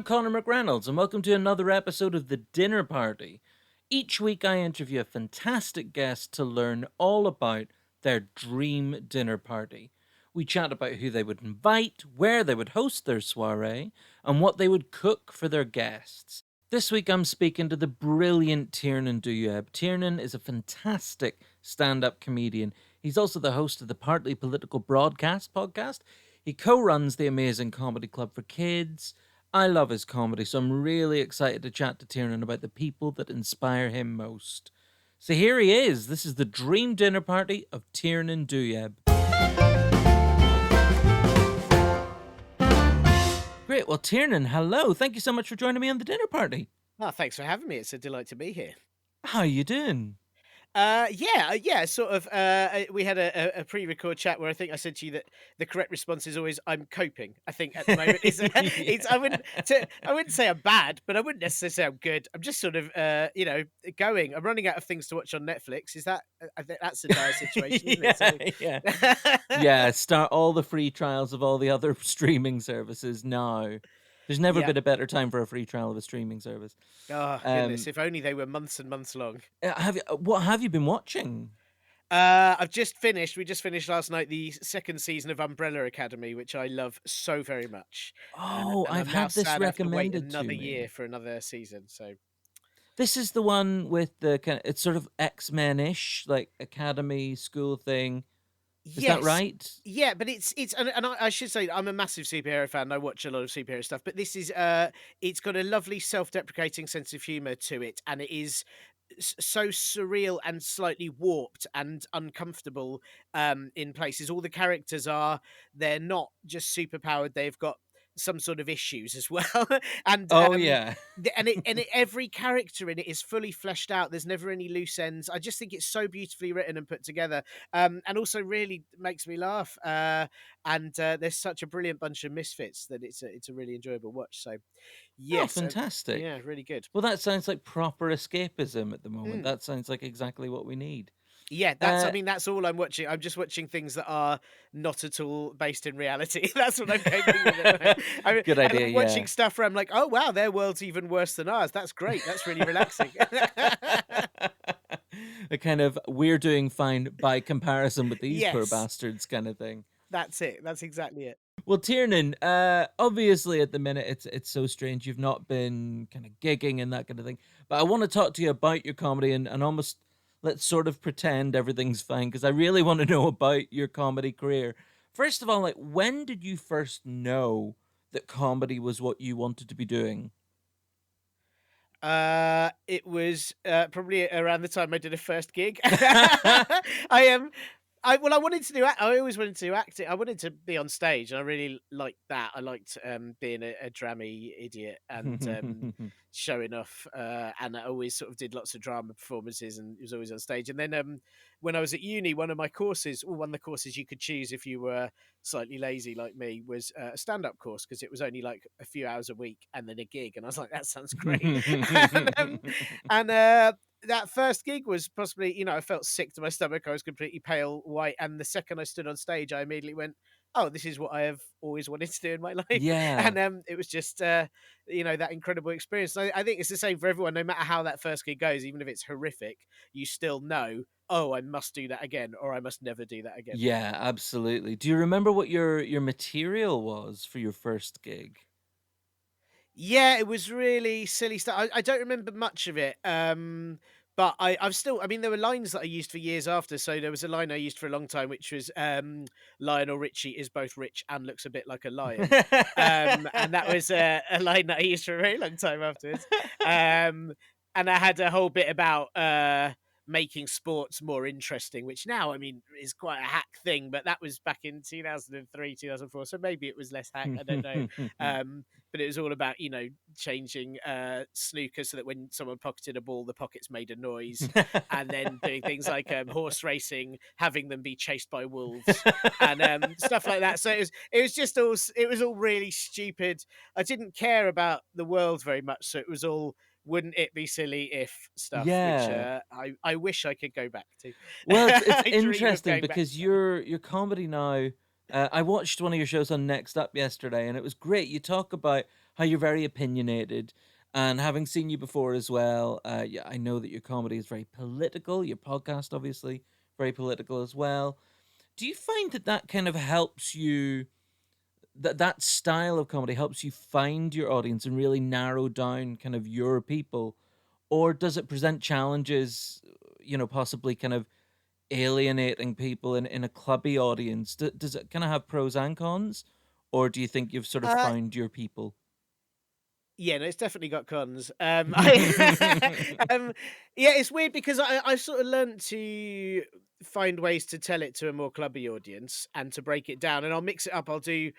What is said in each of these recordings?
I'm Conor McReynolds, and welcome to another episode of The Dinner Party. Each week, I interview a fantastic guest to learn all about their dream dinner party. We chat about who they would invite, where they would host their soiree, and what they would cook for their guests. This week, I'm speaking to the brilliant Tiernan Douieb. Tiernan is a fantastic stand up comedian. He's also the host of the Partly Political Broadcast podcast. He co runs the amazing Comedy Club for Kids. I love his comedy, so I'm really excited to chat to Tiernan about the people that inspire him most. So here he is. This is the dream dinner party of Tiernan Douieb. Great. Well, Tiernan, hello. Thank you so much for joining me on the dinner party. Oh, thanks for having me. It's a delight to be here. How are you doing? Yeah. Sort of. We had a pre-record chat where I think I said to you that the correct response is always "I'm coping." I think at the moment it's Yeah. I wouldn't say I'm bad, but I wouldn't necessarily say I'm good. I'm just sort of going. I'm running out of things to watch on Netflix. Is that? I think that's a dire situation, isn't it? Yeah, yeah. Yeah, start all the free trials of all the other streaming services now. There's never Yeah. been a better time for a free trial of a streaming service. Oh goodness! Um, If only they were months and months long. what have you been watching? I've just finished. We just finished last night the second season of Umbrella Academy, which I love so very much. Oh, And I've I'm now had this sad I have to wait recommended to another year me. for another season. So This is the one with the kind of, it's sort of X-Men-ish, like academy school thing. Is that yes, right? yeah, but it's and I should say I'm a massive superhero fan. I watch a lot of superhero stuff, but this is it's got a lovely self-deprecating sense of humor to it, and it is so surreal and slightly warped and uncomfortable in places. All the characters are they're not just superpowered; they've got some sort of issues as well, and Oh yeah. every character in it is fully fleshed out. There's never any loose ends. I just think it's so beautifully written and put together, and also really makes me laugh. And there's such a brilliant bunch of misfits that it's a really enjoyable watch. So Oh, yes, yeah, fantastic. really good. Well, that sounds like proper escapism at the moment. Mm. That sounds like exactly what we need. Yeah, Uh, that's all I'm watching. I'm just watching things that are not at all based in reality. That's what I'm coping with at the moment. Good And idea, I'm yeah. watching stuff where I'm like, "Oh, wow, their world's even worse than ours. That's great. That's really relaxing." A kind of we're doing fine by comparison with these poor Yes, bastards kind of thing. that's it. That's exactly it. Well, Tiernan, obviously at the minute it's so strange you've not been kind of gigging and that kind of thing. But I want to talk to you about your comedy and almost let's sort of pretend everything's fine because I really want to know about your comedy career. First of all, like when did you first know that comedy was what you wanted to be doing? It was, probably around the time I did a first gig. I am, I wanted to do I always wanted to do acting. I wanted to be on stage, and I really liked that. I liked, being a drammy idiot and, showing off, and I always sort of did lots of drama performances and was always on stage. And then, when I was at uni, one of the courses you could choose if you were slightly lazy like me was, a stand-up course because it was only like a few hours a week and then a gig, and I was like, "That sounds great." And, that first gig was possibly, I felt sick to my stomach. I was completely pale white, and the second I stood on stage, I immediately went, "Oh, this is what I have always wanted to do in my life." Yeah. And it was just, that incredible experience. I think it's the same for everyone. No matter how that first gig goes, even if it's horrific, you still know, "Oh, I must do that again, or I must never do that again." Yeah, absolutely. Do you remember what your material was for your first gig? Yeah, it was really silly stuff. I don't remember much of it. But I've still, I mean, there were lines that I used for years after. So there was a line I used for a long time, which was, Lionel Richie is both rich and looks a bit like a lion. And that was a line that I used for a very long time afterwards. Um, and I had a whole bit about, making sports more interesting, which now, I mean, is quite a hack thing, but that was back in 2003, 2004. So maybe it was less hack. I don't know. But it was all about, changing snooker so that when someone pocketed a ball, the pockets made a noise, and then doing things like horse racing, having them be chased by wolves, and stuff like that. So it was all really stupid. I didn't care about the world very much, so it was all wouldn't it be silly if stuff, which Yeah. I wish I could go back to. Well, it's I dream of interesting going back because to that. your comedy now. I watched one of your shows on Next Up yesterday, and it was great. You talk about how you're very opinionated. And having seen you before as well, yeah, I know that your comedy is very political. Your podcast, obviously, very political as well. Do you find that that kind of helps you? That style of comedy helps you find your audience and really narrow down kind of your people, or does it present challenges? Possibly kind of alienating people in a clubby audience? Does it kind of have pros and cons, or do you think you've sort of Uh, found your people? Yeah, no, it's definitely got cons. Yeah, it's weird because I sort of learned to find ways to tell it to a more clubby audience and to break it down, and I'll mix it up. I'll do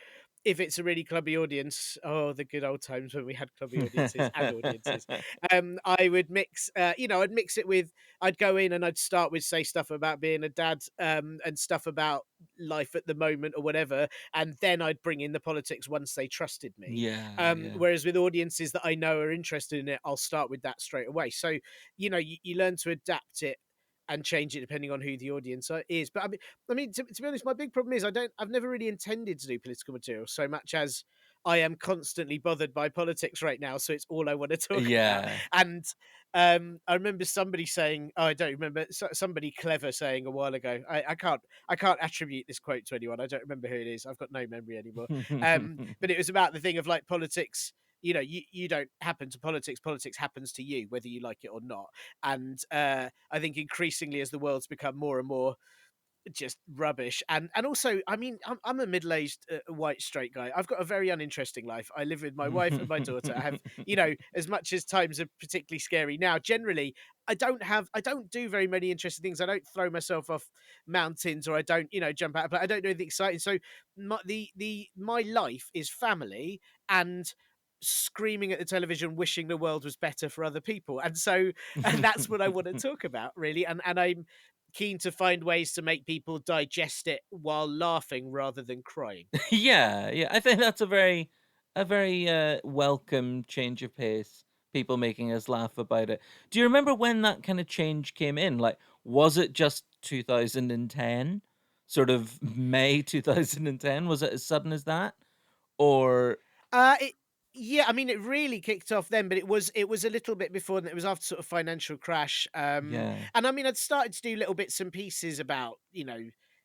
if it's a really clubby audience. Oh, the good old times when we had clubby audiences and audiences. I would mix, I'd mix it with. I'd go in and I'd start with say stuff about being a dad, and stuff about life at the moment or whatever, and then I'd bring in the politics once they trusted me. Yeah, yeah. Whereas with audiences that I know are interested in it, I'll start with that straight away. So, you learn to adapt it and change it depending on who the audience is. But to be honest, my big problem is I've never really intended to do political material so much as I am constantly bothered by politics right now. So it's all I want to talk about. Yeah. And I remember somebody saying, oh, I don't remember, somebody clever saying a while ago, I can't attribute this quote to anyone. I don't remember who it is. I've got no memory anymore. But it was about the thing of like politics. You don't happen to politics. Politics happens to you, whether you like it or not. And I think increasingly, as the world's become more and more just rubbish, and also, I mean, I'm a middle-aged white straight guy. I've got a very uninteresting life. I live with my wife and my daughter. I have, as much as times are particularly scary now, generally I don't do very many interesting things. I don't throw myself off mountains, or I don't, jump out, but I don't do anything exciting. So my life is family and screaming at the television wishing the world was better for other people. And so and that's what I want to talk about, really. And I'm keen to find ways to make people digest it while laughing rather than crying. Yeah, yeah. I think that's a very welcome change of pace. People making us laugh about it. Do you remember when that kind of change came in? Like, was it just 2010? Sort of May 2010? Was it as sudden as that? Or It Yeah, I mean, it really kicked off then, but it was a little bit before, and it was after sort of financial crash. yeah. And I mean, I'd started to do little bits and pieces about,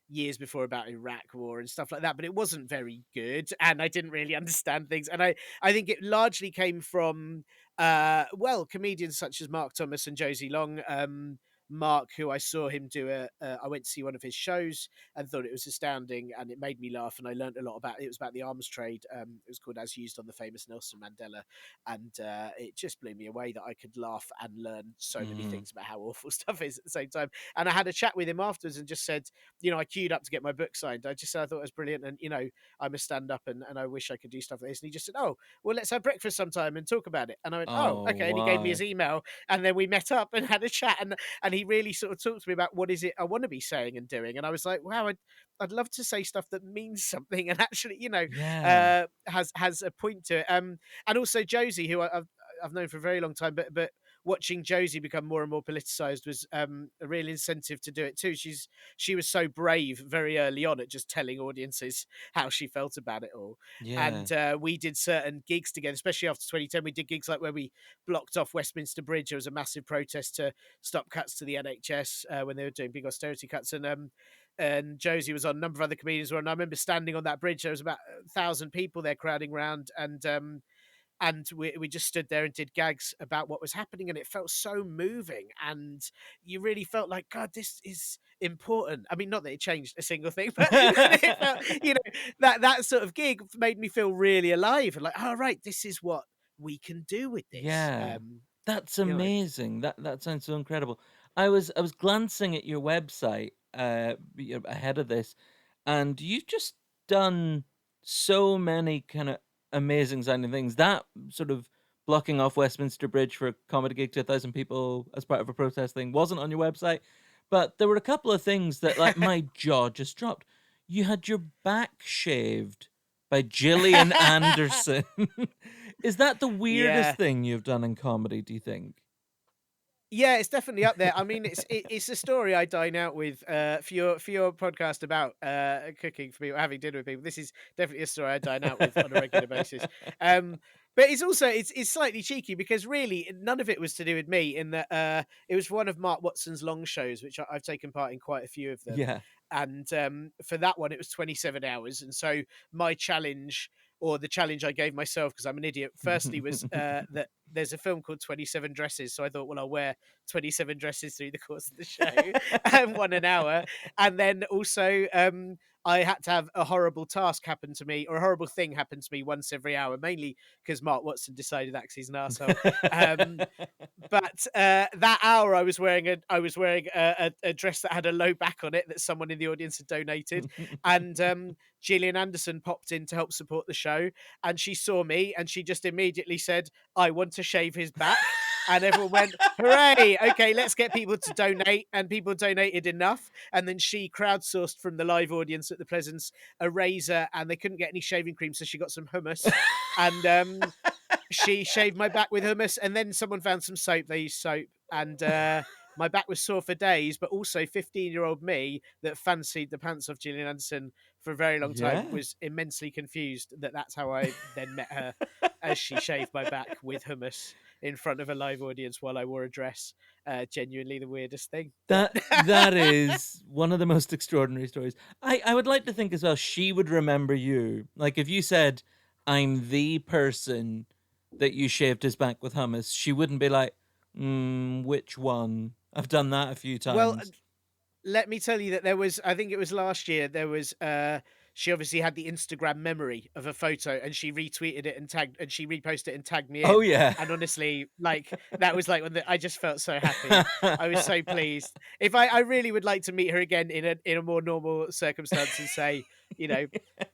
years before, about Iraq war and stuff like that, but it wasn't very good, and I didn't really understand things. And I think it largely came from comedians such as Mark Thomas and Josie Long. Mark, who I saw him do I went to see one of his shows and thought it was astounding, and it made me laugh, and I learned a lot about it. It was about the arms trade. It was called As Used on the Famous Nelson Mandela, and it just blew me away that I could laugh and learn so many Mm. things about how awful stuff is at the same time. And I had a chat with him afterwards and just said, I queued up to get my book signed. I just said I thought it was brilliant, and I'm a stand-up, and I wish I could do stuff like this. And he just said, oh, well, let's have breakfast sometime and talk about it. And I went, oh, Oh, okay. And he gave me his wow. email, and then we met up and had a chat, and he really sort of talked to me about what is it I want to be saying and doing. And I was like, wow, I'd love to say stuff that means something and actually, Yeah. has a point to it. And also Josie, who I've known for a very long time, but watching Josie become more and more politicized was a real incentive to do it too. She was so brave very early on at just telling audiences how she felt about it all. Yeah. And we did certain gigs together, especially after 2010. We did gigs like where we blocked off Westminster Bridge. There was a massive protest to stop cuts to the NHS when they were doing big austerity cuts, and Josie was on. A number of other comedians were on. I remember standing on that bridge. There was about 1,000 people there crowding around, and we just stood there and did gags about what was happening, and it felt so moving, and you really felt like, God, this is important. I mean, not that it changed a single thing, but it felt, that sort of gig made me feel really alive and like, oh right, this is what we can do with this. Yeah. That's you know amazing. That sounds so incredible. I was glancing at your website ahead of this, and you've just done so many kind of amazing sounding things. That sort of blocking off Westminster Bridge for a comedy gig to 1,000 people as part of a protest thing wasn't on your website, but there were a couple of things that like my jaw just dropped. You had your back shaved by Gillian Anderson. Is that the weirdest yeah. thing you've done in comedy, do you think? Yeah, it's definitely up there. I mean, it's a story I dine out with for your podcast about cooking for people, having dinner with people. This is definitely a story I dine out with on a regular basis. Um, But it's also it's slightly cheeky because really none of it was to do with me in that it was one of Mark Watson's long shows, which I've taken part in quite a few of them. Yeah. And for that one, it was 27 hours. And so my challenge, or the challenge I gave myself, because I'm an idiot, firstly was that there's a film called 27 Dresses. So I thought, well, I'll wear 27 dresses through the course of the show, and 1 an hour. And then also, I had to have a horrible task happen to me, or a horrible thing happen to me once every hour, mainly because Mark Watson decided that 'cause he's an asshole. Um, but that hour, I was wearing a dress that had a low back on it that someone in the audience had donated, and Gillian Anderson popped in to help support the show, and she saw me, and she just immediately said, "I want to shave his back." And everyone went, "Hooray! Okay, let's get people to donate." And people donated enough. And then she crowdsourced from the live audience at the Pleasance a razor, and they couldn't get any shaving cream, so she got some hummus. And she shaved my back with hummus, and then someone found some soap. They used soap, and my back was sore for days. But also, 15-year-old me that fancied the pants of Gillian Anderson for a very long time Yeah. was immensely confused that that's how I then met her, as she shaved my back with hummus in front of a live audience while I wore a dress. Genuinely the weirdest thing. But That is one of the most extraordinary stories. I would like to think as well she would remember you. Like if you said, "I'm the person that you shaved his back with hummus," she wouldn't be like, which one? I've done that a few well, times." let me tell you that there was, I think it was last year, there was she obviously had the Instagram memory of a photo, and she retweeted it and tagged, and she reposted it and tagged me Oh in. yeah. And honestly, like that was like I just felt so happy. I was so pleased. If I really would like to meet her again in a more normal circumstance and say, you know,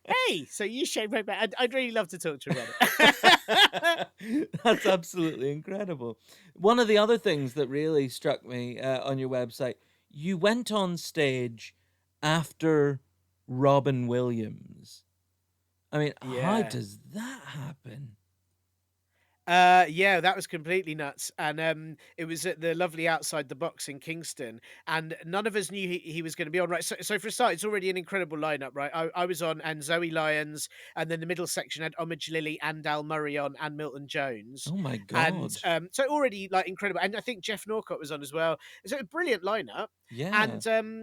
"Hey, so you shaved my back." I'd really love to talk to her about it. That's absolutely incredible. One of the other things that really struck me on your website, you went on stage after Robin Williams. I mean, how Yeah. does that happen? Yeah, that was completely nuts. And it was at the lovely Outside the Box in Kingston, and none of us knew he was going to be on. Right. So for a start, it's already an incredible lineup, right? I was on, and Zoe Lyons, and then the middle section had Homage Lily and Al Murray on, and Milton Jones. Oh my And God. so already like incredible. And I think Jeff Norcott was on as well. So a brilliant lineup. Yeah.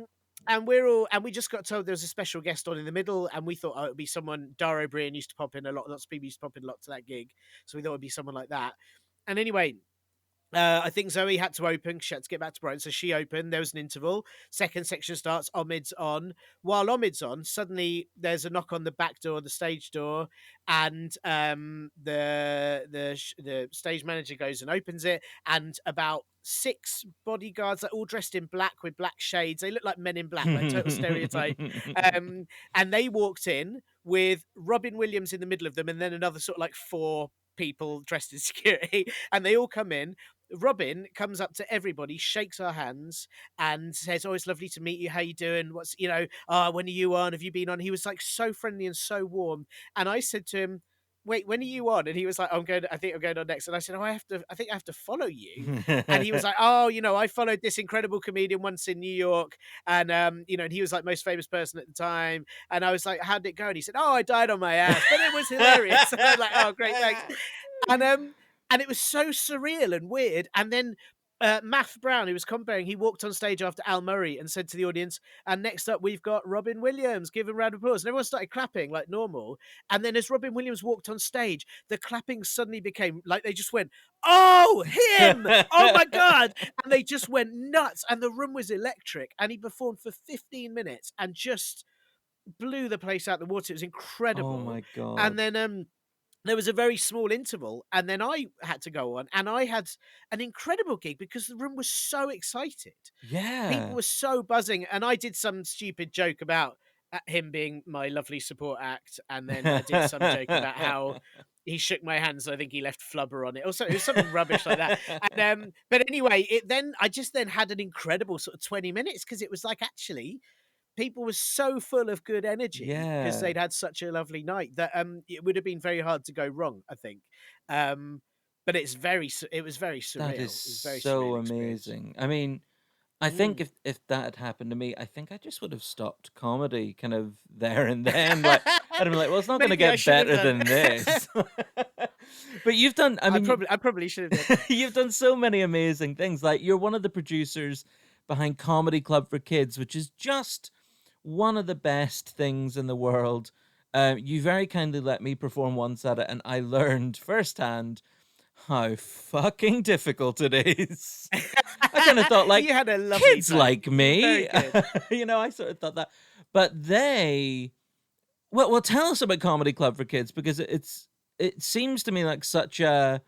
And we're all, and we just got told there was a special guest on in the middle, and we thought, oh, it would be someone. Dara O'Brien used to pop in a lot. Lots of people used to pop in a lot to that gig, so we thought it'd be someone like that. And anyway, I think Zoe had to open. She had to get back to Brighton, so she opened. There was an interval. Second section starts. Omid's on. While Omid's on, suddenly there's a knock on the back door, the stage door, and the stage manager goes and opens it, and about 6 bodyguards, like all dressed in black with black shades. They look like Men in Black, like total stereotype. And they walked in with Robin Williams in the middle of them, and then another sort of like 4 people dressed in security, and they all come in. Robin comes up to everybody, shakes our hands, and says, "Oh, it's lovely to meet you. How you doing? What's when are you on? Have you been on?" He was like so friendly and so warm. And I said to him, "Wait, when are you on?" And he was like, I think I'm going on next." And I said, "Oh, I think I have to follow you." And he was like, "Oh, I followed this incredible comedian once in New York, and and he was like most famous person at the time." And I was like, "How did it go?" And he said, "Oh, I died on my ass, but it was hilarious." And I was like, "Oh, great, thanks." And it was so surreal and weird. And then Math Brown, who was comparing, he walked on stage after Al Murray and said to the audience, "And next up, we've got Robin Williams. Give him a round of applause." And everyone started clapping like normal. And then as Robin Williams walked on stage, the clapping suddenly became like they just went, "Oh, him! Oh my God!" And they just went nuts. And the room was electric. And he performed for 15 minutes and just blew the place out the water. It was Oh incredible. my And God. then there was a very small interval, and then I had to go on, and I had an incredible gig because the room was so excited. People Yeah. were so buzzing, and I did some stupid joke about him being my lovely support act, and then I did some joke about how he shook my hand, so I think he left flubber on it. Also, it was something rubbish like that. And but anyway, I just then had an incredible sort of 20 minutes because it was like actually people were so full of good energy because Yeah. they'd had such a lovely night that it would have been very hard to go wrong, I think. Um, but it was very That is surreal. It was a very so surreal experience. amazing. I mean, I think Mm. if that had happened to me, I think I just would have stopped comedy kind of there and then. Like I'd have been like, well, it's not going to Maybe I get should have better done. than this. But you've done, I I mean, you probably I probably should have done. you've done so many amazing things. Like, you're one of the producers behind Comedy Club for Kids, which is just one of the best things in the world. You very kindly let me perform once at it, and I learned firsthand how fucking difficult it is. I kind of thought, like, You had a lovely kids time. like You're very me, good. I sort of thought that. But well, tell us about Comedy Club for Kids, because it seems to me like such an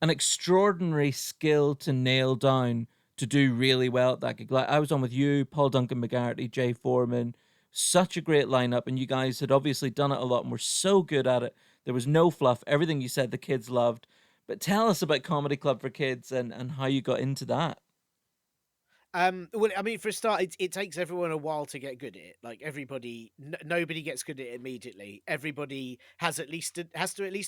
extraordinary skill to nail down, to do really well at that gig. Like, I was on with you, Paul Duncan McGarty, Jay Foreman, such a great lineup, and you guys had obviously done it a lot and were so good at it. There was no fluff. Everything you said, the kids loved. But tell us about Comedy Club for Kids and how you got into that. Well, I mean, for a start, it takes everyone a while to get good at it. Like everybody, nobody gets good at it immediately. Everybody has to at least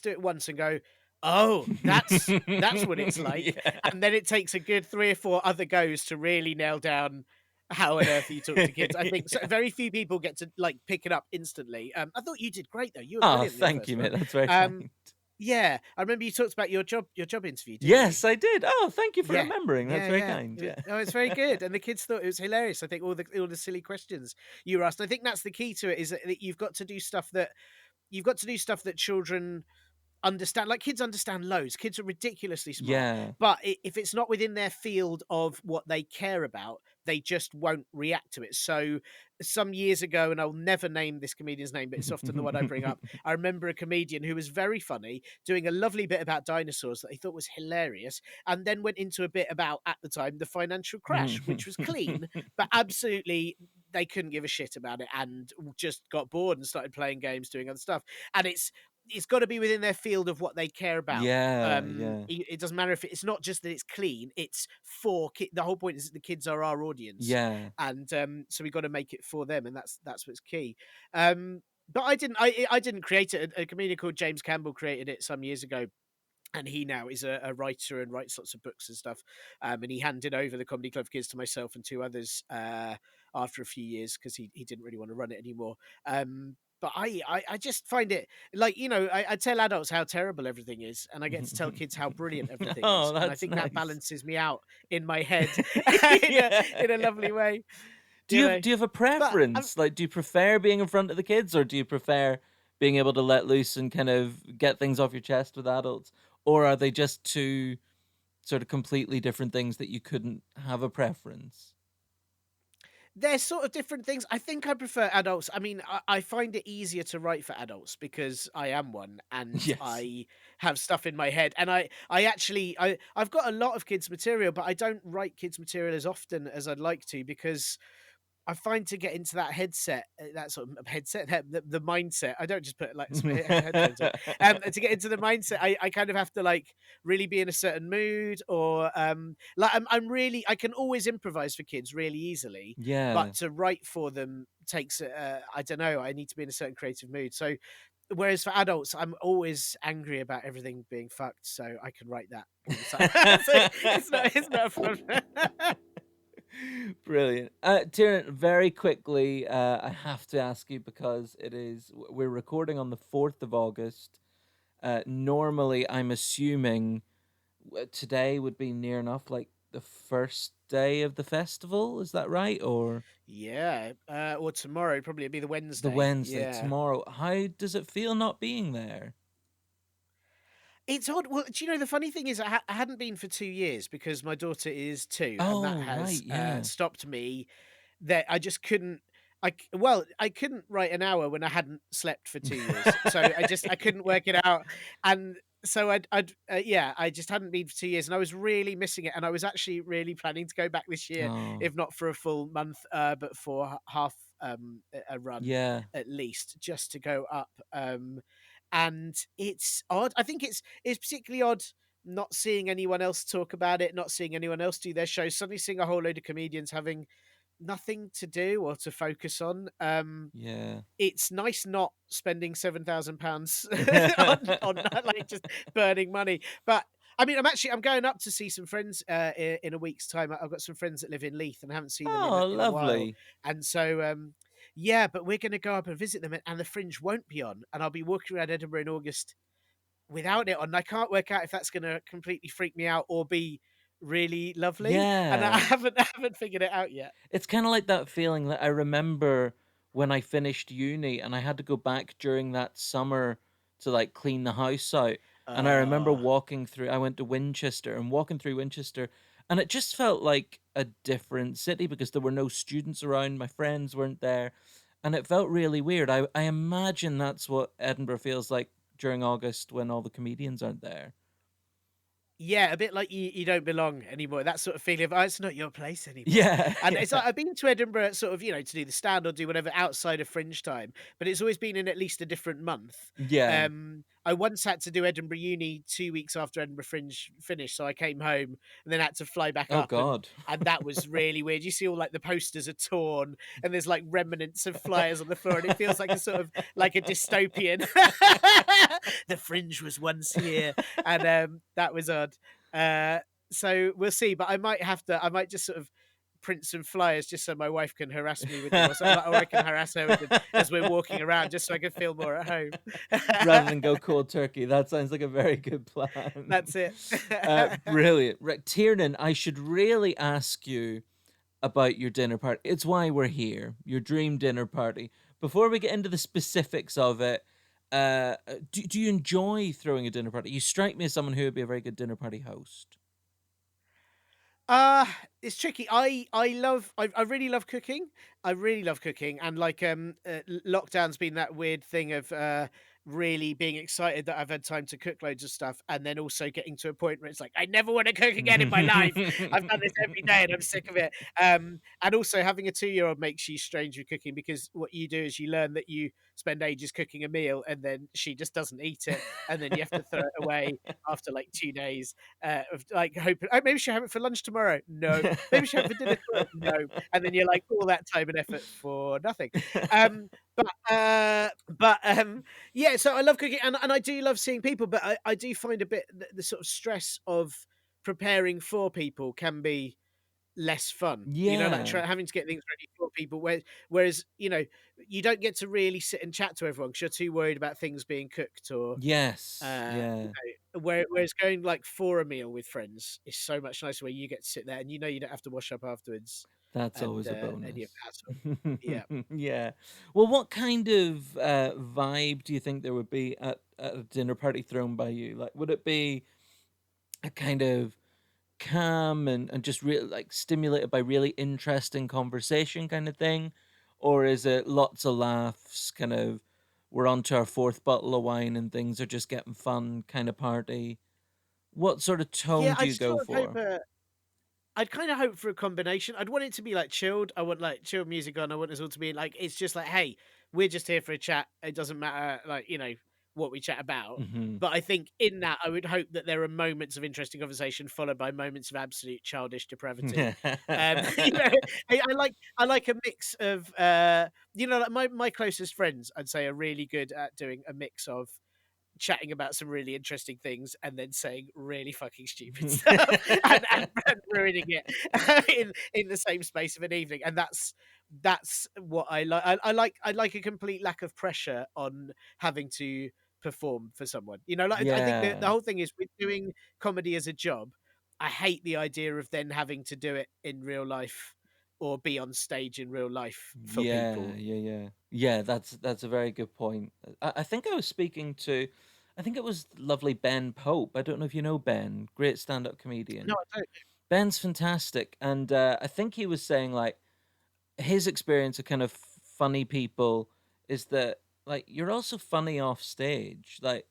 do it once and go, "Oh, that's what it's like." Yeah. And then it takes a good 3 or 4 other goes to really nail down how on earth you talk to kids. I think very few people get to like pick it up instantly. I thought you did great though. You were Oh, brilliant in your thank first you, one. mate. That's very Um, kind. yeah, I remember you talked about your job interview, didn't you? Yes, I did. Oh, thank you for Yeah. remembering. That's Yeah, very yeah. kind. Yeah. Oh, it's very good, and the kids thought it was hilarious. I think all the silly questions you were asked. I think that's the key to it is that you've got to do stuff that children understand. Like kids understand loads. Kids are ridiculously smart, Yeah. but if it's not within their field of what they care about, they just won't react to it. So some years ago, and I'll never name this comedian's name, but it's often the one I bring up. I remember a comedian who was very funny doing a lovely bit about dinosaurs that he thought was hilarious, and then went into a bit about, at the time, the financial crash, which was clean, but absolutely they couldn't give a shit about it and just got bored and started playing games, doing other stuff. And it's got to be within their field of what they care about. Yeah, yeah, It doesn't matter if it's not just that it's clean; it's for the whole point is that the kids are our audience, yeah. and so we got to make it for them, and that's what's key. But I didn't create it. A comedian called James Campbell created it some years ago, and he now is a writer and writes lots of books and stuff. And he handed over the Comedy Club Kids to myself and 2 others after a few years because he didn't really want to run it anymore. But I just find it like, I tell adults how terrible everything is, and I get to tell kids how brilliant everything Oh, is. And I that's think that nice. balances me out in my head Yeah. in a lovely way, Do you you have know. do you have a But preference? Like, do you prefer being in front of the kids, or do you prefer being able to let loose and kind of get things off your chest with adults? Or are they just two sort of completely different things that you couldn't have a preference? they're sort of different things. I think I prefer adults. I mean, I find it easier to write for adults because I am one and Yes. I have stuff in my head. And I've got a lot of kids material, but I don't write kids material as often as I'd like to because I find to get into that headset, that sort of headset, the mindset. I don't just put like some headphones on. To get into the mindset, I kind of have to like really be in a certain mood, or like I can always improvise for kids really easily, but Yeah. to write for them takes I don't know. I need to be in a certain creative mood. So whereas for adults, I'm always angry about everything being fucked, so I can write that all the time. So it's not a problem. Brilliant. Tiernan, very quickly, I have to ask you because we're recording on the 4th of August. Normally, I'm assuming today would be near enough like the first day of the festival. Is that right? Or Yeah, or tomorrow, probably it'd be the the Wednesday. Wednesday, Yeah. tomorrow? How does it feel not being there? It's odd. Well, do you know, the funny thing is I hadn't been for 2 years because my daughter is 2, and that Oh, right. has, Yeah. stopped me that I just couldn't I couldn't write an hour when I hadn't slept for 2 years. So I couldn't work it out, and so yeah, I just hadn't been for 2 years, and I was really missing it, and I was actually really planning to go back this year, Oh, if not for a full month, but for half, a run yeah. at least, just to go up, and it's odd. I think it's particularly odd not seeing anyone else talk about it, not seeing anyone else do their shows, suddenly seeing a whole load of comedians having nothing to do or to focus on. Yeah. It's nice not spending £7,000 on like just burning money. But I mean, I'm going up to see some friends in a week's time. I've got some friends that live in Leith and I haven't seen them Oh, in a while, lovely. and so yeah. But we're going to go up and visit them, and the Fringe won't be on, and I'll be walking around Edinburgh in August without it on. I can't work out if that's gonna completely freak me out or be really lovely, and I Yeah. haven't figured it out yet. It's kinda like that feeling that I remember when I finished uni and I had to go back during that summer to, like, clean the house out, and I remember Uh, walking through I went to Winchester and walking through Winchester, and it just felt like a different city because there were no students around, my friends weren't there, and it felt really weird. I imagine that's what Edinburgh feels like during August when all the comedians aren't there. Yeah, a bit like you don't belong anymore. That sort of feeling of, "Oh, it's not your place anymore." Yeah, And it's yeah, like I've been to Edinburgh sort of, to do the stand or do whatever outside of Fringe time, but it's always been in at least a different month. yeah. I once had to do Edinburgh Uni 2 weeks after Edinburgh Fringe finished, so I came home and then had to fly back Oh up, and god. that was really weird. You see all, like, the posters are torn, and there's, like, remnants of flyers on the floor, and it feels like a sort of like a dystopian. The Fringe was once here, and, that was odd. Uh, so we'll see, but I might just sort of print some flyers just so my wife can harass me with them, or I can harass her with them as we're walking around, just so I can feel more at home. Rather than go cold turkey. That sounds like a very good plan. That's it. Brilliant. Right, Tiernan, I should really ask you about your dinner party. It's why we're here, your dream dinner party. Before we get into the specifics of it, do you enjoy throwing a dinner party? You strike me as someone who would be a very good dinner party host. Uh, it's tricky. I really love cooking. I really love cooking, and like lockdown's been that weird thing of really being excited that I've had time to cook loads of stuff, and then also getting to a point where it's like I never want to cook again in my life. I've done this every day, and I'm sick of it. And also having a 2-year-old makes you strange with cooking because what you do is you learn that you spend ages cooking a meal, and then she just doesn't eat it, and then you have to throw it away after like 2 days of like hoping, oh, maybe she'll have it for lunch tomorrow. No, maybe she'll have it for dinner tomorrow. No, and then you're like all that time and effort for nothing. Um, but yeah, so I love cooking, and I do love seeing people, but I do find a bit the sort of stress of preparing for people can be less fun, like Yeah. having to get things ready for people. Whereas you don't get to really sit and chat to everyone because you're too worried about things being cooked or Yes. Yeah. whereas going, like, for a meal with friends is so much nicer where you get to sit there and you don't have to wash up afterwards That's and, always a any of bonus. that sort. Yeah. Yeah. Well, what kind of vibe do you think there would be at a dinner party thrown by you? Like, would it be a kind of calm and just really like stimulated by really interesting conversation kind of thing? Or is it lots of laughs, kind of we're on to our fourth bottle of wine and things are just getting fun kind of party? What sort of tone Yeah, do you go for? I'd kinda hope for a combination. I'd want it to be, like, chilled. I want, like, chilled music on. I want us all to be, like, it's just like, "Hey, we're just here for a chat." It doesn't matter, like, what we chat about. Hmm. But I think in that, I would hope that there are moments of interesting conversation followed by moments of absolute childish depravity. You know, I like a mix of, like, my closest friends, I'd say, are really good at doing a mix of chatting about some really interesting things and then saying really fucking stupid stuff and ruining it in the same space of an evening. And that's what I like. I like a complete lack of pressure on having to perform for someone. Like I think the Yeah. whole thing is with doing comedy as a job. I hate the idea of then having to do it in real life or be on stage in real life for Yeah, people. yeah, yeah. Yeah, that's a very good point. I think I was speaking to I think it was lovely Ben Pope. I don't know if you know Ben, great stand-up No, comedian. I don't. Ben's fantastic, and I think he was saying like his experience of kind of funny people is that like you're also funny off stage. Like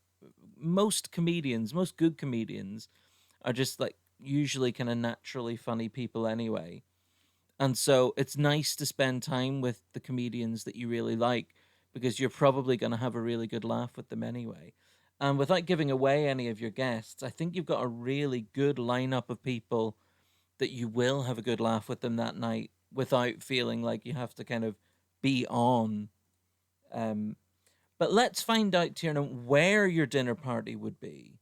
most comedians, most good comedians are just like usually kind of naturally funny people anyway. And so it's nice to spend time with the comedians that you really like because you're probably going to have a really good laugh with them anyway. And without giving away any of your guests, I think you've got a really good lineup of people that you will have a good laugh with them that night without feeling like you have to kind of be on. Um, but let's find out, Tierna, where your dinner party would be.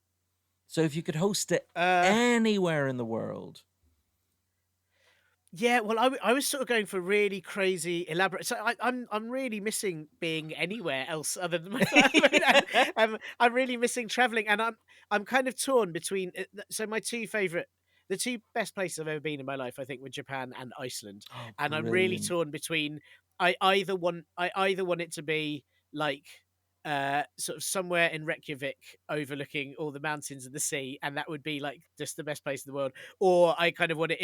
So if you could host it Uh anywhere in the world. Yeah, well, I was sort of going for really crazy, elaborate. So I'm really missing being anywhere else other than my phone, and I'm really missing traveling, and I'm kind of torn between. So my the two best places I've ever been in my life, I think, were Japan and Iceland, Oh, and I'm really brilliant. torn between. I either want it to be like sort of somewhere in Reykjavik overlooking all the mountains and the sea, and that would be like just the best place in the world, or I kind of want it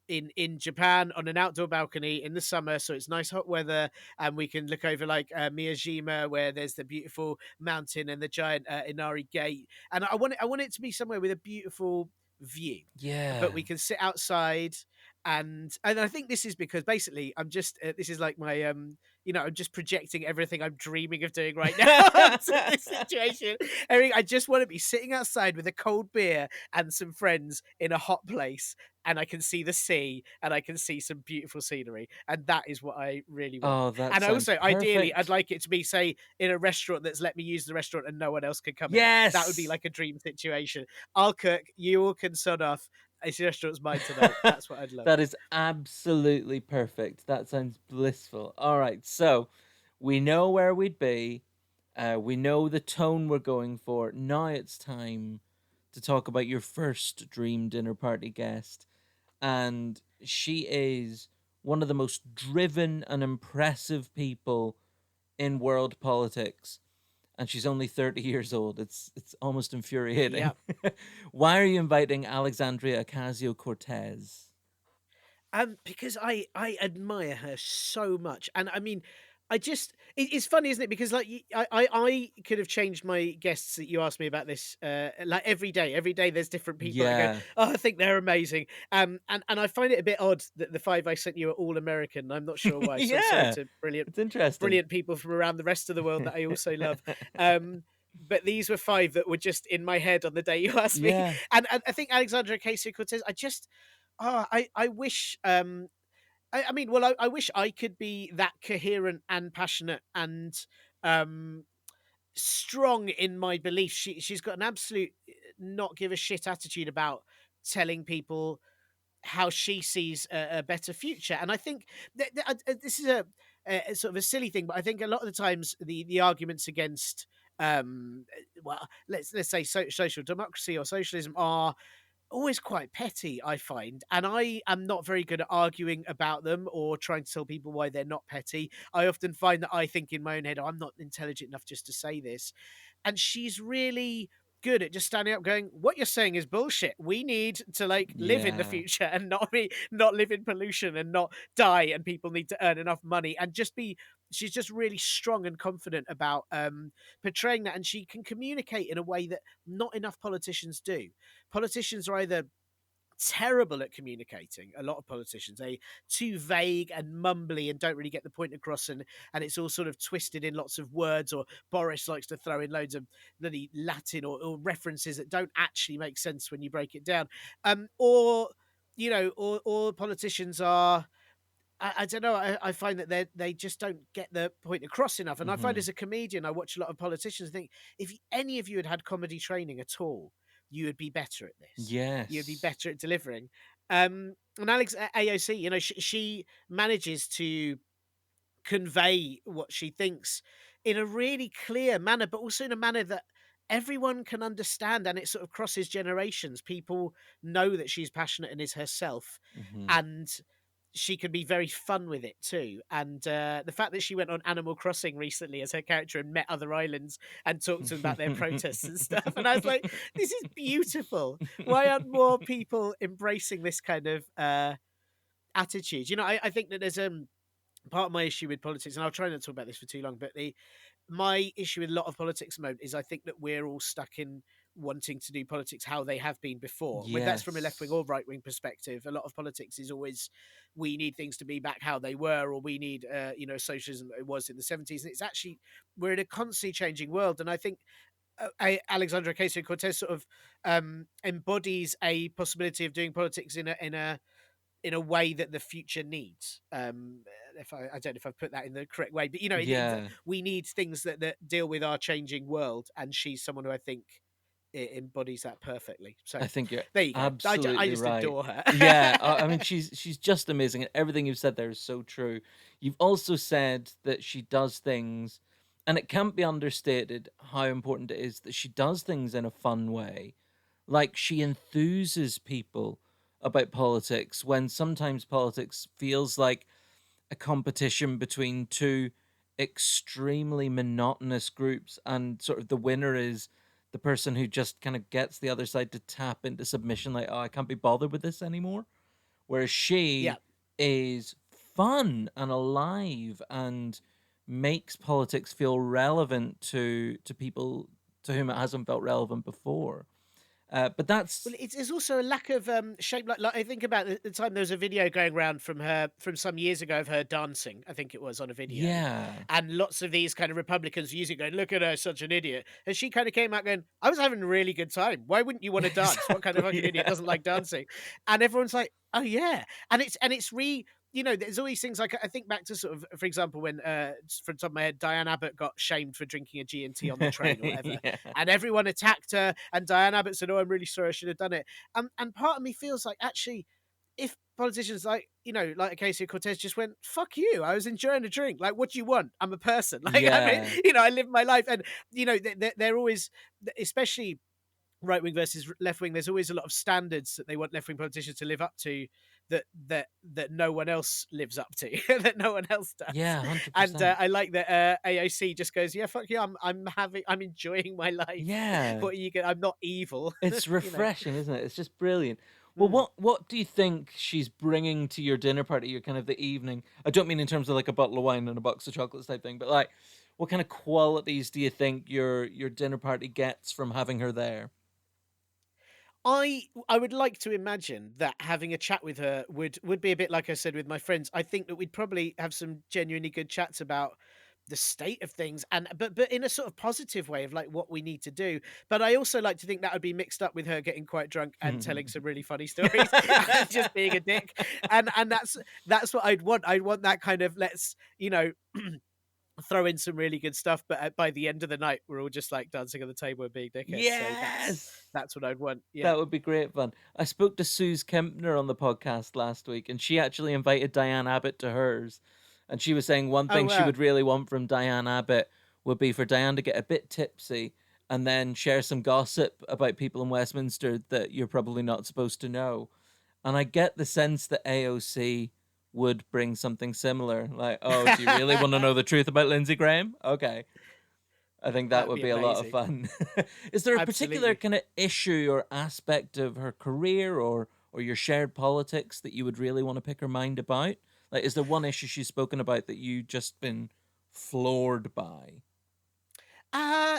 in Japan on an outdoor balcony in the summer, so it's nice hot weather, and we can look over like Miyajima, where there's the beautiful mountain and the giant Inari Gate. And I want it to be somewhere with a beautiful view, but Yeah. we can sit outside. And I think this is because basically I'm just this is like my I'm just projecting everything I'm dreaming of doing right now onto this situation. I mean, I just want to be sitting outside with a cold beer and some friends in a hot place, and I can see the sea and I can see some beautiful scenery. And that is what I really want. Oh, that And sounds also, ideally, I'd perfect. like it to be, say, in a restaurant that's let me use the restaurant and no one else can come in. That would be Yes! like a dream situation. I'll cook, you all can sod off. This restaurant's mine tonight. That's what I'd love. That is absolutely perfect. That sounds blissful. All right, so we know where we'd be. We know the tone we're going for. Now it's time to talk about your first dream dinner party guest. And she is one of the most driven and impressive people in world politics. And she's only 30 years old. It's almost infuriating. Yeah. Why are you inviting Alexandria Ocasio-Cortez? Because I admire her so much, and I mean, it's funny, isn't it? Because like I could have changed my guests that you asked me about this. Like every day there's different people that I go, Yeah. oh, I think they're amazing. And I find it a bit odd that the five I sent you are all American. I'm not sure why. So I'm sorry Yeah. to It's interesting. brilliant people from around the rest of the world that I also love. But these were five that were just in my head on the day you asked me, Yeah. and I think Alexandra Ocasio Cortez. I wish I mean, well, I wish I could be that coherent and passionate and um strong in my beliefs. She's got an absolute not give a shit attitude about telling people how she sees a better future. And I think this is a sort of a silly thing, but I think a lot of the times the arguments against well, let's say social democracy or socialism are always quite petty, I find. And I am not very good at arguing about them or trying to tell people why they're not petty. I often find that I think in my own head, "Oh, I'm not intelligent enough just to say this." And she's really good at just standing up going, what you're saying is bullshit. We need to like live in the Yeah. future and not live in pollution and not die, and people need to earn enough money and just be she's just really strong and confident about portraying that, and she can communicate in a way that not enough politicians do. Politicians are either terrible at communicating. A lot of politicians, they too vague and mumbly and don't really get the point across, and it's all sort of twisted in lots of words. Or Boris likes to throw in loads of bloody Latin or references that don't actually make sense when you break it down. Or or politicians are I don't know. I find that they just don't get the point across enough. And I find Mhm. as a comedian, I watch a lot of politicians. Think if any of you had comedy training at all, you would be better at this. You'd be Yes. better at delivering. And Alex AOC, she manages to convey what she thinks in a really clear manner, but also in a manner that everyone can understand, and it sort of crosses generations. People know that she's passionate and is herself, Mhm. and she can be very fun with it too. And the fact that she went on Animal Crossing recently as her character and met other islands and talked to them about their protests and stuff, and I was like, this is beautiful. Why aren't more people embracing this kind of attitude? I think that there's part of my issue with politics, and I'll try not to talk about this for too long, but my issue with a lot of politics at the moment is I think that we're all stuck in wanting to do politics how they have been before. Whether that's from a left wing Yes. or right wing perspective, a lot of politics is always we need things to be back how they were, or we need socialism that it was in the 70s. And it's actually we're in a constantly changing world, and I think Alexandra Ocasio Cortez sort of embodies a possibility of doing politics in a way that the future needs. If I don't know if I've put that in the correct way, but Yeah. we need things that deal with our changing world, and she's someone who I think it embodies that perfectly. So I think you're there you go. I absolutely just right. adore her. Yeah, I mean, she's just amazing, and everything you've said there is so true. You've also said that she does things, and it can't be understated how important it is that she does things in a fun way. Like she enthuses people about politics when sometimes politics feels like a competition between two extremely monotonous groups, and sort of the winner is the person who just kind of gets the other side to tap into submission, like, oh, I can't be bothered with this anymore. Whereas Yeah. she is fun and alive and makes politics feel relevant to people to whom it hasn't felt relevant before. But Well, that's it's also a lack of shape. Like I think about the time there was a video going around from her from some years ago of her dancing. I think it was on a video, yeah. and lots of these kind of Republicans using going, "Look at her, such an idiot." And she kind of came out going, "I was having a really good time. Why wouldn't you want to dance? What kind of fucking Exactly. idiot doesn't like dancing?" And everyone's like, "Oh yeah," and it's there's all these things like I think back to sort of, for example, when from the top of my head, Diane Abbott got shamed for drinking a G&T on the train or whatever, Yeah. and everyone attacked her, and Diane Abbott said, "Oh, I'm really sorry, I should have done it." And part of me feels like actually, if politicians like like Ocasio Cortez just went, "Fuck you, I was enjoying a drink. Like, what do you want? I'm a person. Like, I mean, Yeah. I live my life." And they're always, especially right wing versus left wing, there's always a lot of standards that they want left wing politicians to live up to that no one else lives up to, that no one else does. Yeah, And 100%. I like that AOC just goes, "Yeah, fuck you, I'm enjoying my life. Yeah. What are you going? I'm not evil." It's you know. refreshing, isn't it? It's just brilliant. Well, Mm. what do you think she's bringing to your dinner party, your kind of the evening? I don't mean in terms of like a bottle of wine and a box of chocolates type thing, but like what kind of qualities do you think your dinner party gets from having her there? I would like to imagine that having a chat with her would be a bit like I said with my friends. I think that we'd probably have some genuinely good chats about the state of things, and but in a sort of positive way of like what we need to do. But I also like to think that would be mixed up with her getting quite drunk and telling some really funny stories and just being a dick. And that's what I'd want. I'd want that kind of, let's throw in some really good stuff, but by the end of the night we're all just like dancing on the table and being dickheads. So Yes. that's what I'd want. Yeah. That would be great fun. I spoke to Suze Kempner on the podcast last week, and she actually invited Diane Abbott to hers. And she was saying one Oh, thing she would really want from Diane Abbott would be for Diane to get a bit tipsy and then share some gossip about people in Westminster that you're probably not supposed to know. And I get the sense that AOC would bring something similar. Like, oh, do you really want to know the truth about Lindsey Graham? Okay. I think that That'd would be be a lot of amazing. fun. Is there a particular Absolutely. kind of issue or aspect of her career or your shared politics that you would really want to pick her mind about? Like, is there one issue she's spoken about that you just been floored by?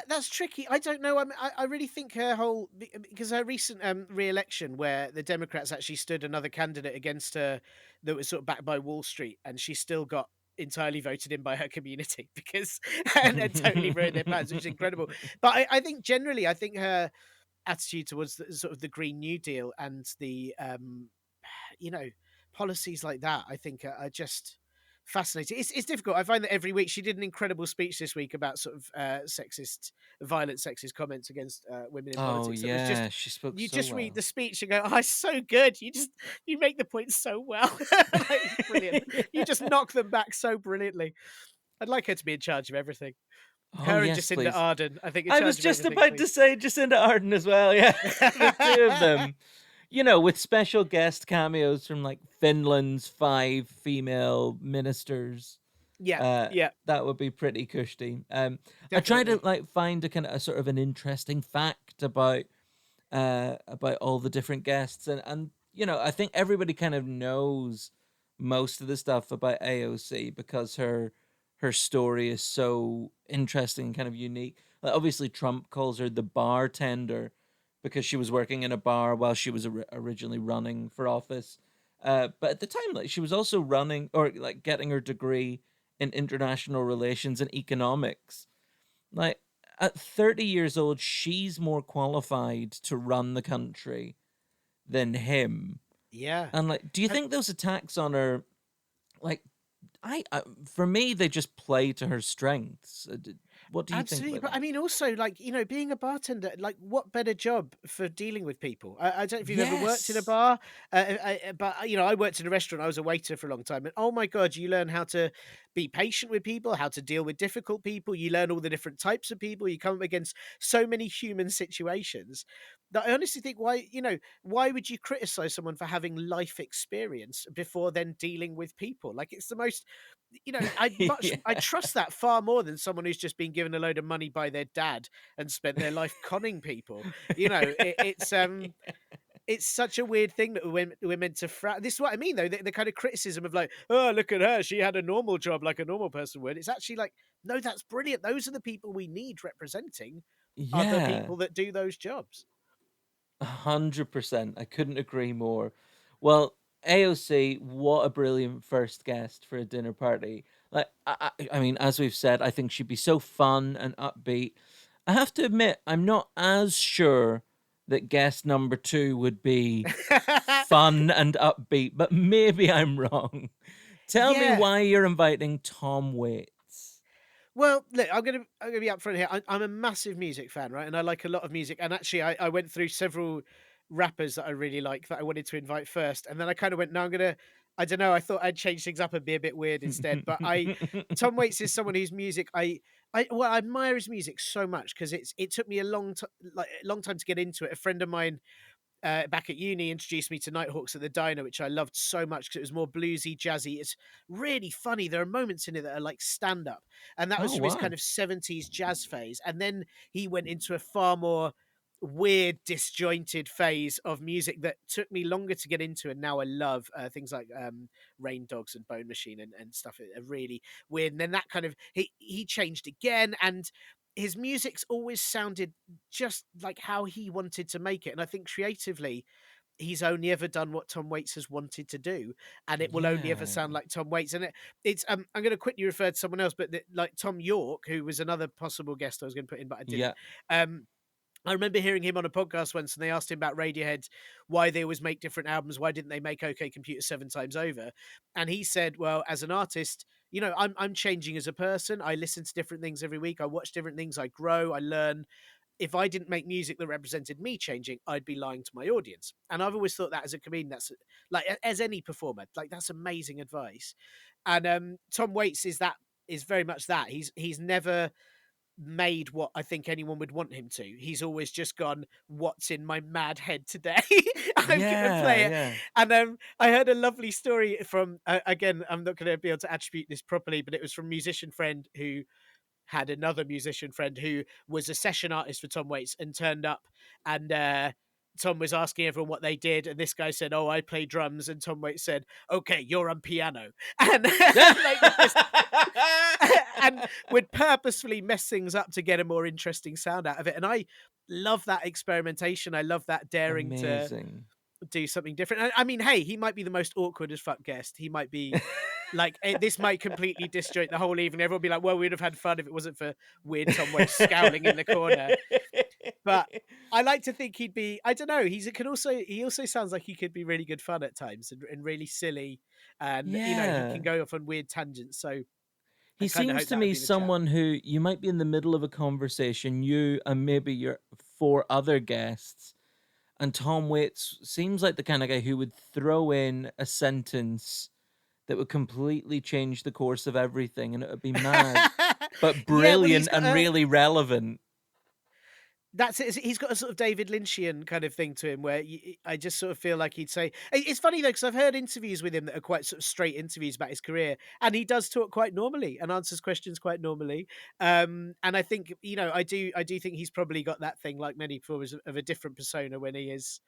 That's tricky. I don't know. I really think her whole because her recent re-election, where the Democrats actually stood another candidate against her that was sort of backed by Wall Street, and she still got entirely voted in by her community because and totally ruined their plans, which is incredible. But I think generally, I think her attitude towards sort of the Green New Deal and the you know, policies like that, I think are just fascinating. It's difficult. I find that every week she did an incredible speech this week about sort of violent sexist comments against women in Oh politics. That was just, yeah, she spoke you so just read well. the speech and go, "Oh, it's so good. You make the point so well. Like, it's brilliant. You just knock them back so brilliantly." I'd like her to be in charge of everything. Oh Her and yes, Jacinda please. Ardern, I think, in I was charge of just everything, about to please. say Jacinda Ardern as well. Yeah, the two of them. You know, with special guest cameos from like Finland's 5 female ministers. Yeah, Uh, yeah, that would be pretty cushy. I try to definitely. like find a kind of a sort of an interesting fact about all the different guests, and I think everybody kind of knows most of the stuff about AOC because her story is so interesting and kind of unique. Like, obviously, Trump calls her the bartender because she was working in a bar while she was originally running for office. But at the time, like, she was also running or like getting her degree in international relations and economics. Like, at 30 years old, she's more qualified to run the country than him. Yeah. And like, do you And think those attacks on her, like, for me, they just play to her strengths? What do you think Absolutely, about but that? I mean, also, like, being a bartender, like, what better job for dealing with people? I don't know if you've ever worked in a Yes. bar, but I worked in a restaurant. I was a waiter for a long time, and oh my god, you learn how to be patient with people, how to deal with difficult people. You learn all the different types of people. You come up against so many human situations that I honestly think, why would you criticize someone for having life experience before then dealing with people? Like, it's the most I Yeah. trust that far more than someone who's just been given a load of money by their dad and spent their life conning people. It's such a weird thing that we're meant to this is what I mean, though, the kind of criticism of, like, oh, look at her, she had a normal job like a normal person would. It's actually like, no, that's brilliant. Those are the people we need representing other Yeah. people that do those jobs. 100%. I couldn't agree more. Well, AOC, what a brilliant first guest for a dinner party. Like, I mean, as we've said, I think she'd be so fun and upbeat. I have to admit, I'm not as sure that guest number two would be fun and upbeat, but maybe I'm wrong. Tell me Yeah. why you're inviting Tom Waits. Well, look, I'm gonna be upfront here. I'm a massive music fan, right? And I like a lot of music. And actually, I went through several rappers that I really like that I wanted to invite first, and then I kind of went, no, I'm gonna. I don't know. I thought I'd change things up and be a bit weird instead. But Tom Waits is someone whose music I admire his music so much because it took me a long time to get into it. A friend of mine back at uni introduced me to Nighthawks at the Diner, which I loved so much because it was more bluesy, jazzy. It's really funny. There are moments in it that are like stand up, and that was Oh, from his kind wow. of 70s jazz phase. And then he went into a far more weird, disjointed phase of music that took me longer to get into, and now I love things like Rain Dogs and Bone Machine and stuff. Are really weird. And then that kind of he changed again, and his music's always sounded just like how he wanted to make it. And I think creatively, he's only ever done what Tom Waits has wanted to do, and it will only ever Yeah. sound like Tom Waits. And it's I'm going to quickly refer to someone else, but like Tom York, who was another possible guest I was going to put in, but I didn't. Yeah. Um, I remember hearing him on a podcast once, and they asked him about Radiohead, why they always make different albums, why didn't they make OK Computer 7 times over? And he said, "Well, as an artist, I'm changing as a person. I listen to different things every week. I watch different things. I grow. I learn. If I didn't make music that represented me changing, I'd be lying to my audience." And I've always thought that as a comedian, that's like as any performer, like that's amazing advice. And Tom Waits is very much that. He's never made what I think anyone would want him to. He's always just gone, what's in my mad head today? I'm gonna Yeah. play it. Yeah. And I heard a lovely story from again, I'm not gonna be able to attribute this properly, but it was from a musician friend who had another musician friend who was a session artist for Tom Waits and turned up, and Tom was asking everyone what they did, and this guy said, "Oh, I play drums," and Tom Waits said, "Okay, you're on piano," and like would just and would purposefully mess things up to get a more interesting sound out of it. And I love that experimentation. I love that daring to Amazing. do something different. I mean, hey, he might be the most awkward as fuck guest. He might be like, this might completely disjoint the whole evening. Everyone will be like, well, we'd have had fun if it wasn't for weird Tom Waits scowling in the corner. But I like to think he'd be, I don't know, he also sounds like he could be really good fun at times and really silly. And, he can Yeah. go off on weird tangents. So I He kind of seems hope to that would me be the chat. someone who you might be in the middle of a conversation, you and maybe your four other guests, and Tom Waits seems like the kind of guy who would throw in a sentence that would completely change the course of everything, and it would be mad, but Yeah, well, he's brilliant got and a really relevant. that's it. He's got a sort of David Lynchian kind of thing to him, where I just sort of feel like he'd say. It's funny though, because I've heard interviews with him that are quite sort of straight interviews about his career, and he does talk quite normally and answers questions quite normally. And I think I do think he's probably got that thing, like many performers, of a different persona when he is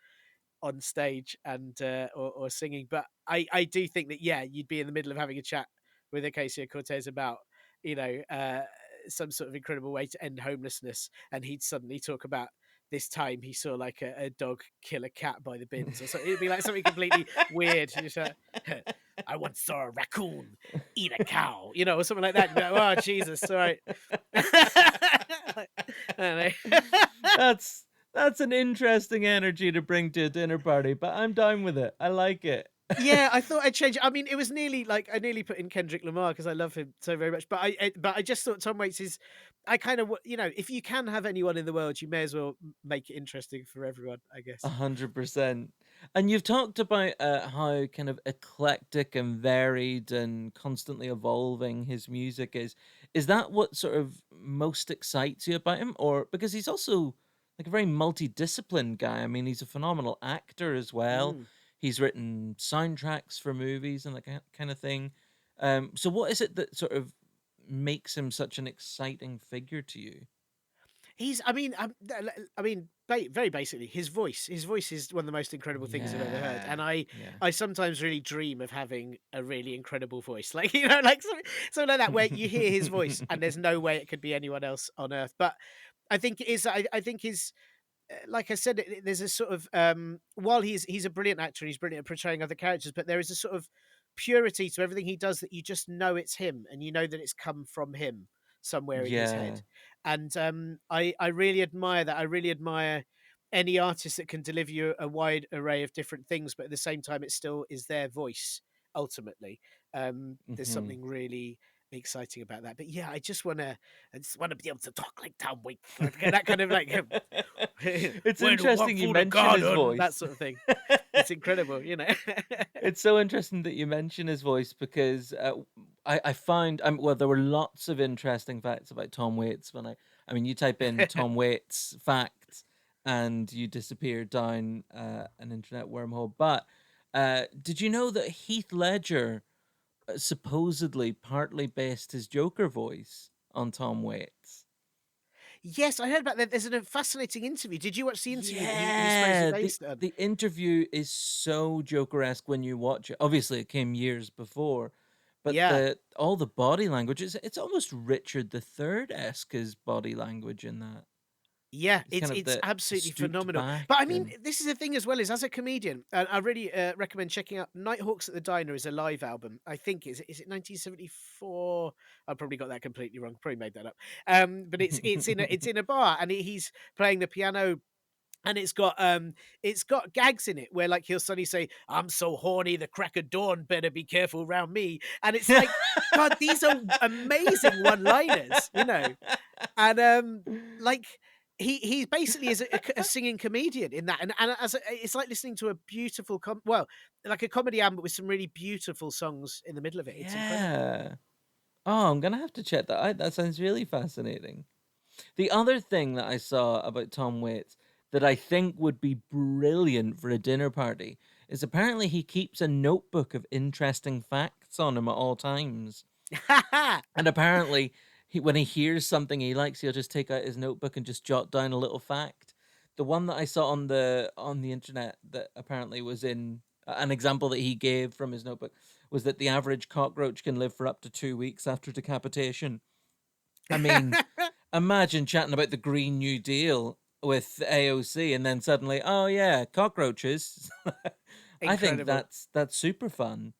on stage and or singing. But I do think that, yeah, you'd be in the middle of having a chat with Acacia Cortez about you know uh, some sort of incredible way to end homelessness, and he'd suddenly talk about this time he saw like a dog kill a cat by the bins or something. It'd be like something completely weird. Just I once saw a raccoon eat a cow, or something like that. You'd be like, oh Jesus, all right. I don't know. That's that's an interesting energy to bring to a dinner party, but I'm down with it. I like it. Yeah, I thought I'd change it. I mean, it was nearly like I nearly put in Kendrick Lamar because I love him so very much. But I just thought Tom Waits is. I kind of, if you can have anyone in the world, you may as well make it interesting for everyone, I guess. 100%. And you've talked about how kind of eclectic and varied and constantly evolving his music is. Is that what sort of most excites you about him? Or because he's also like a very multidisciplined guy. I mean, he's a phenomenal actor as well. Mm. He's written soundtracks for movies and that kind of thing. So, what is it that sort of makes him such an exciting figure to you? I mean, very basically, his voice. His voice is one of the most incredible things I've ever heard, Yeah. and I, Yeah. I sometimes really dream of having a really incredible voice, like like something like that, where you hear his voice, and there's no way it could be anyone else on earth. But I think it is. I think his like I said, there's a sort of while he's a brilliant actor, he's brilliant at portraying other characters, but there is a sort of purity to everything he does that you just know it's him, and you know that it's come from him somewhere in his Yeah. head. And I really admire that. I really admire any artist that can deliver you a wide array of different things, but at the same time, it still is their voice ultimately. There's Mhm. something really exciting about that. But yeah, I just want to be able to talk like Tom Waits, like that kind of like It's where to walk interesting you through the mention his garden, that voice. sort of thing. It's incredible, you know. It's so interesting that you mention his voice because I find well, there were lots of interesting facts about Tom Waits when I mean, you type in Tom Waits facts and you disappear down an internet wormhole. But did you know that Heath Ledger supposedly partly based his Joker voice on Tom Waits? Yes, I heard about that. There's a fascinating interview. Did you watch the interview that he supposedly Yeah, based it on? the interview is so Joker-esque when you watch it. Obviously, it came years before, but Yeah. the all the body language is it's almost Richard the Third-esque his body language in that. Yeah, It's kind of it's the absolutely stooped phenomenal. back But I mean, and this is the thing as well, is as a comedian, and I really recommend checking out Nighthawks at the Diner is a live album. I think is it 1974? I probably got that completely wrong. Probably made that up. But it's in a bar, and he's playing the piano, and it's got gags in it where like he'll suddenly say, "I'm so horny, the crack of dawn better be careful round me," and it's like, God, these are amazing one-liners, and like he basically is a singing comedian in that, and it's like listening to a beautiful like a comedy album but with some really beautiful songs in the middle of it. It's incredible. Yeah. Oh, I'm gonna have to check that out. That sounds really fascinating. The other thing that I saw about Tom Waits that I think would be brilliant for a dinner party is apparently he keeps a notebook of interesting facts on him at all times. And apparently, when he hears something he likes, he'll just take out his notebook and just jot down a little fact. The one that I saw on the internet that apparently was in an example that he gave from his notebook was that the average cockroach can live for up to 2 weeks after decapitation. I mean, imagine chatting about the Green New Deal with AOC and then suddenly, oh yeah, cockroaches. I think Incredible. that's super fun.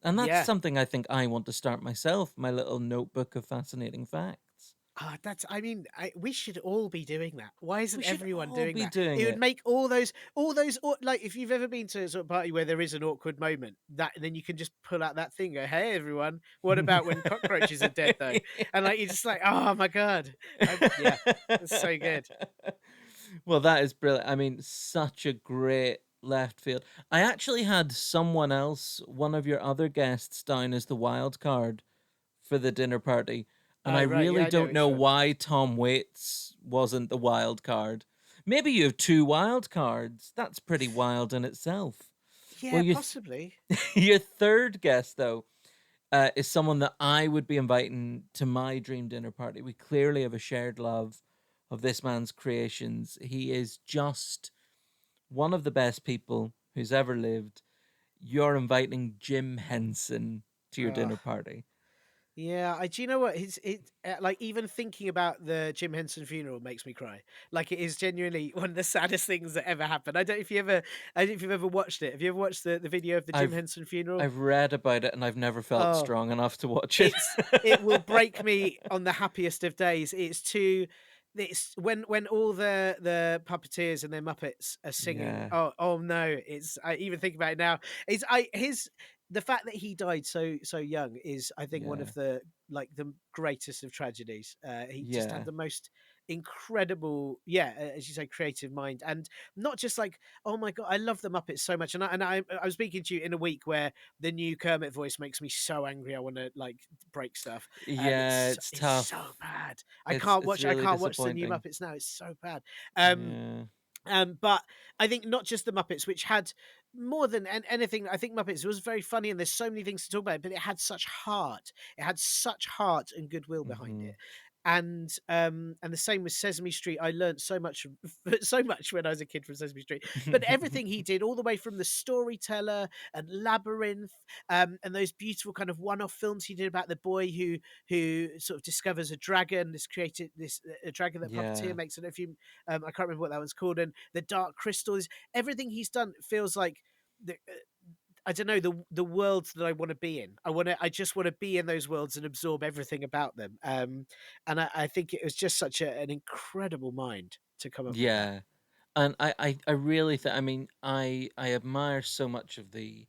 And that's Yeah. something I think I want to start myself, my little notebook of fascinating facts. That's I mean, we should all be doing that. Why We isn't should everyone all doing be that? doing It would it. make like if you've ever been to a sort of party where there is an awkward moment, that then you can just pull out that thing, go, "Hey everyone, what about when cockroaches are dead though?" And like you're just like, "Oh my God." Yeah, it's so good. Well, that is brilliant. I mean, such a great left field. I actually had someone else, one of your other guests, down as the wild card for the dinner party, and I Oh right, yeah, really I know don't which know one. why Tom Waits wasn't the wild card. Maybe you have two wild cards. That's pretty wild in itself. Well, Yeah, possibly. your third guest though is someone that I would be inviting to my dream dinner party. We clearly have a shared love of this man's creations. He is just one of the best people who's ever lived. You're inviting Jim Henson to your Ugh. dinner party. Yeah, do you know what? Like even thinking about the Jim Henson funeral makes me cry. Like it is genuinely one of the saddest things that ever happened. I don't know if you've ever watched it. Have you ever watched the video of the Jim I've Henson funeral? I've read about it and I've never felt Oh, strong enough to watch it. it will break me on the happiest of days. It's when all the puppeteers and their Muppets are singing. Yeah. Oh no, it's I even think about it now. It's I his the fact that he died so young is, I think, one Yeah. of the the greatest of tragedies. He just had Yeah. the most incredible, yeah, as you say, creative mind, and not just like, oh my god, I love the Muppets so much. And I was speaking to you in a week where the new Kermit voice makes me so angry. I want to like break stuff. Yeah, it's It's so tough. bad. It's I really can't watch the new disappointing. Muppets now. It's so bad. Um, Yeah. but I think not just the Muppets, which had more than anything. I think Muppets was very funny, and there's so many things to talk about. But it had such heart. It had such heart and goodwill behind Hmm. it. And the same with Sesame Street. I learned so much, so much when I was a kid from Sesame Street. But everything he did, all the way from the storyteller and Labyrinth, and those beautiful kind of one-off films he did about the boy who sort of discovers a dragon, this created this a dragon that puppeteer Yeah. makes. I don't know if you I can't remember what that one's called. And the Dark Crystals, everything he's done feels like the, I don't know, the worlds that I want to be in. I just want to be in those worlds and absorb everything about them. And I think it was just such an incredible mind to come up with that. Yeah. And I really think, I mean, I admire so much of the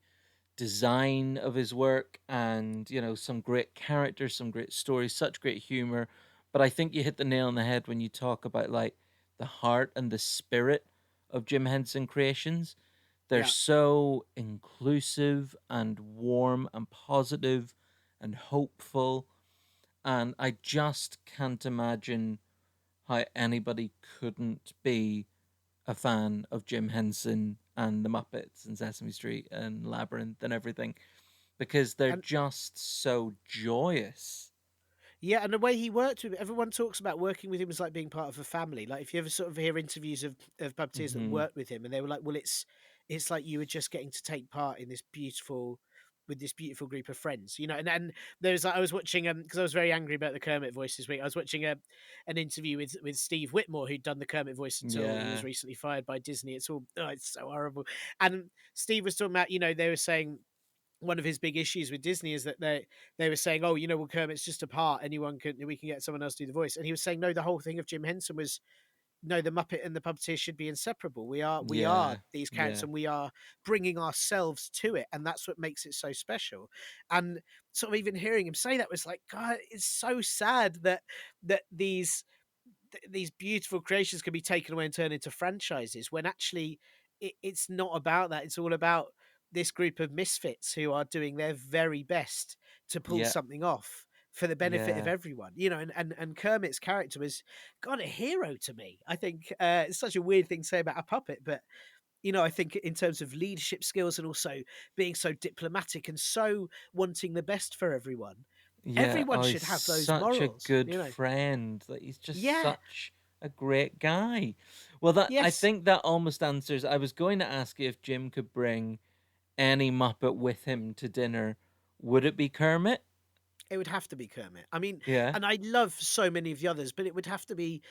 design of his work, and some great characters, some great stories, such great humor. But I think you hit the nail on the head when you talk about like the heart and the spirit of Jim Henson creations. They're Yeah, so inclusive and warm and positive and hopeful, and I just can't imagine how anybody couldn't be a fan of Jim Henson and the Muppets and Sesame Street and Labyrinth and everything, because they're and just so joyous. yeah, and the way he worked with everyone talks about working with him as like being part of a family. Like if you ever sort of hear interviews of puppeteers that Hmm. worked with him, and they were like, "Well, it's like you were just getting to take part in this beautiful." With this beautiful group of friends, and there's I was watching because I was very angry about the Kermit voice this week. I was watching an interview with Steve Whitmore, who'd done the Kermit voice until he was Yeah, recently fired by Disney. It's so horrible. And Steve was talking about, they were saying one of his big issues with Disney is that they were saying, oh, well, Kermit's just a part. We can get someone else to do the voice. And he was saying, no, the whole thing of Jim Henson was, no, the Muppet and the puppeteer should be inseparable. We are yeah, these characters, yeah, and we are bringing ourselves to it, and that's what makes it so special. And sort of even hearing him say that was like, God, it's so sad that these beautiful creations can be taken away and turned into franchises when actually it's not about that. It's all about this group of misfits who are doing their very best to pull yeah, something off for the benefit of yeah, everyone. And Kermit's character was, God, a hero to me. I think it's such a weird thing to say about a puppet, but I think in terms of leadership skills and also being so diplomatic and so wanting the best for everyone, yeah. everyone Oh, he's should have those such a morals. good friend. Like, he's just Yeah. such a great guy. Well, that I Yes. think that almost answers. I was going to ask you if Jim could bring any Muppet with him to dinner. Would it be Kermit? It would have to be Kermit. I mean, Yeah. and I love so many of the others, but it would have to be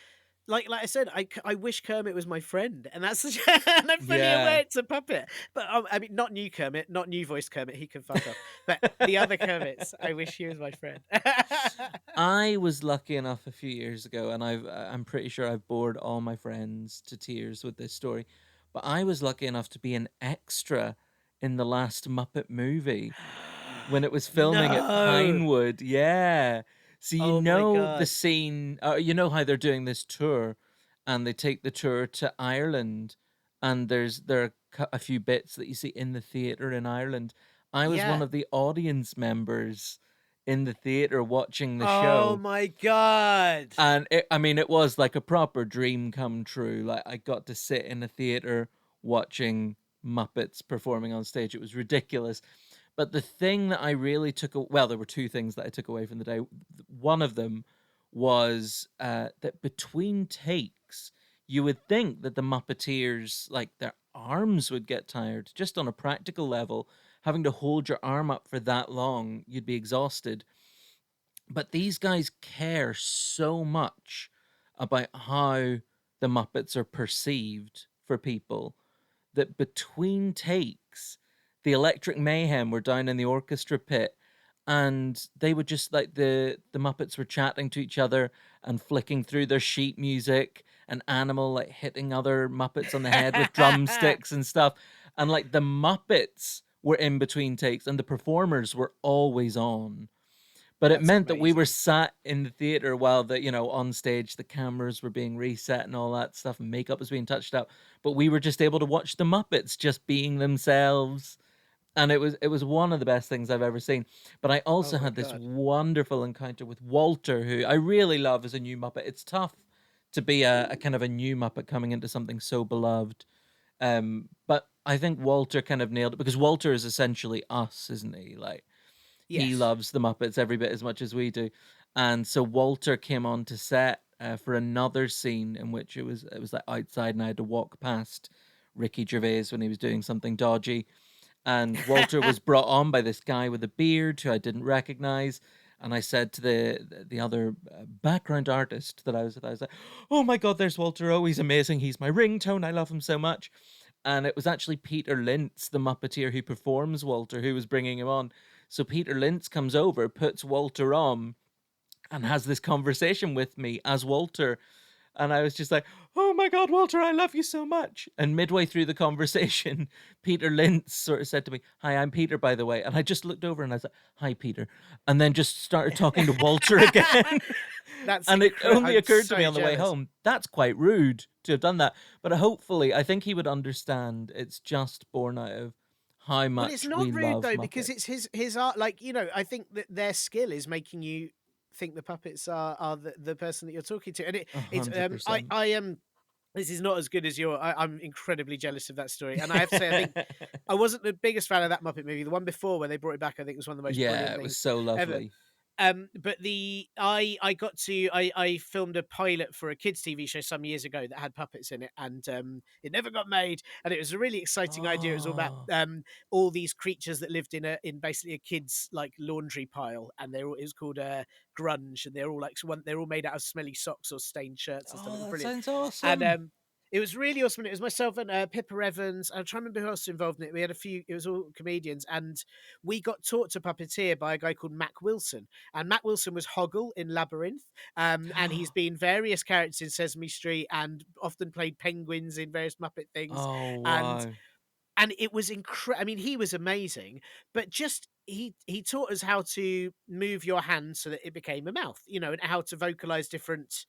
like I said. I wish Kermit was my friend, and that's and I'm fully aware Yeah. it's a puppet. But I mean, not new Kermit, not new voice Kermit. He can fuck off. But the other Kermits, I wish he was my friend. I was lucky enough a few years ago, and I'm pretty sure I've bored all my friends to tears with this story, but I was lucky enough to be an extra in the last Muppet movie when it was filming at No. Pinewood. Yeah. So Oh my the god. scene, you know how they're doing this tour, and they take the tour to Ireland, and there are a few bits that you see in the theater in Ireland. I was one Yeah. of the audience members in the theater watching the Oh show. my god. And I mean, it was like a proper dream come true. Like, I got to sit in a theater watching Muppets performing on stage. It was ridiculous. But the thing that I really well, there were two things that I took away from the day. One of them was that between takes, you would think that the Muppeteers, like, their arms would get tired, just on a practical level. Having to hold your arm up for that long, you'd be exhausted. But these guys care so much about how the Muppets are perceived for people that between takes, the Electric Mayhem were down in the orchestra pit, and they would just, like, the Muppets were chatting to each other and flicking through their sheet music, and Animal, like, hitting other Muppets on the head with drumsticks and stuff. And, like, the Muppets were in between takes and the performers were always on. But it That's meant that we were amazing. sat in the theater while on stage, the cameras were being reset and all that stuff, and makeup was being touched up. But we were just able to watch the Muppets just being themselves. And it was one of the best things I've ever seen. But I Oh also my had this god. wonderful encounter with Walter, who I really love as a new Muppet. It's tough to be a kind of a new Muppet coming into something so beloved. But I think Walter kind of nailed it because Walter is essentially us, isn't he? Like he Yes. loves the Muppets every bit as much as we do. And so Walter came on to set for another scene in which it was like outside and I had to walk past Ricky Gervais when he was doing something dodgy. And Walter was brought on by this guy with a beard who I didn't recognize. And I said to the other background artist that I was with, I was like, "Oh my God, there's Walter! Oh, he's amazing! He's my ringtone! I love him so much!" And it was actually Peter Lintz, the Muppeteer who performs Walter, who was bringing him on. So Peter Lintz comes over, puts Walter on, and has this conversation with me as Walter. And I was just like, "Oh my God, Walter, I love you so much." And midway through the conversation, Peter Lintz sort of said to me, "Hi, I'm Peter, by the way." And I just looked over and I was like, "Hi, Peter." And then just started talking to Walter again. That's And it incredible. only I'm occurred to me so on the way jealous. home, that's quite rude to have done that. But hopefully, I think he would understand it's just born out of how Well, it's much we not rude love though because Muppets. it's his art. Like I think that their skill is making you think the puppets are the person that you're talking to, and it's 100%. I am. This is not as good as I'm incredibly jealous of that story, and I have to say I think I wasn't the biggest fan of that Muppet movie. The one before where they brought it back, I think was one of the most Yeah, brilliant it was things so ever. lovely. But I filmed a pilot for a kids' TV show some years ago that had puppets in it, and it never got made. And it was a really exciting idea. It was all about Oh, all these creatures that lived in basically a kid's like laundry pile, and it was called grunge, and they're all like they're all made out of smelly socks or stained shirts and stuff. It was oh, that brilliant, sounds and awesome. it was really awesome. And it was myself and Pippa Evans. I'm trying to remember who else was involved in it. We had a few. It was all comedians, and we got taught to puppeteer by a guy called Mac Wilson. And Matt Wilson was Hoggle in Labyrinth, and he's been various characters in Sesame Street and often played penguins in various Muppet things. Oh, And wow. it was incredible. I mean, he was amazing, but just he taught us how to move your hand so that it became a mouth, and how to vocalize different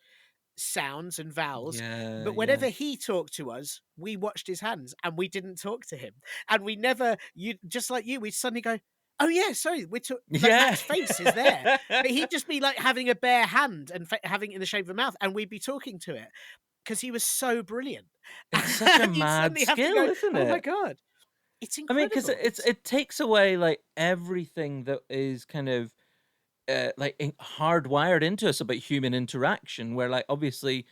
sounds and vowels. Yeah, But yeah. whenever he talked to us, we watched his hands and we didn't talk to him. And we never, you just like you, we'd suddenly go, "Oh yeah, sorry, like Yeah. Matt's face is there," but he'd just be like having a bare hand and having it in the shape of a mouth, and we'd be talking to it because he was so brilliant. It's such a You'd mad suddenly have to skill, go, isn't "Oh my it? god, it's I mean, because incredible!" it takes away like everything that is kind of like hardwired into us about human interaction, where like obviously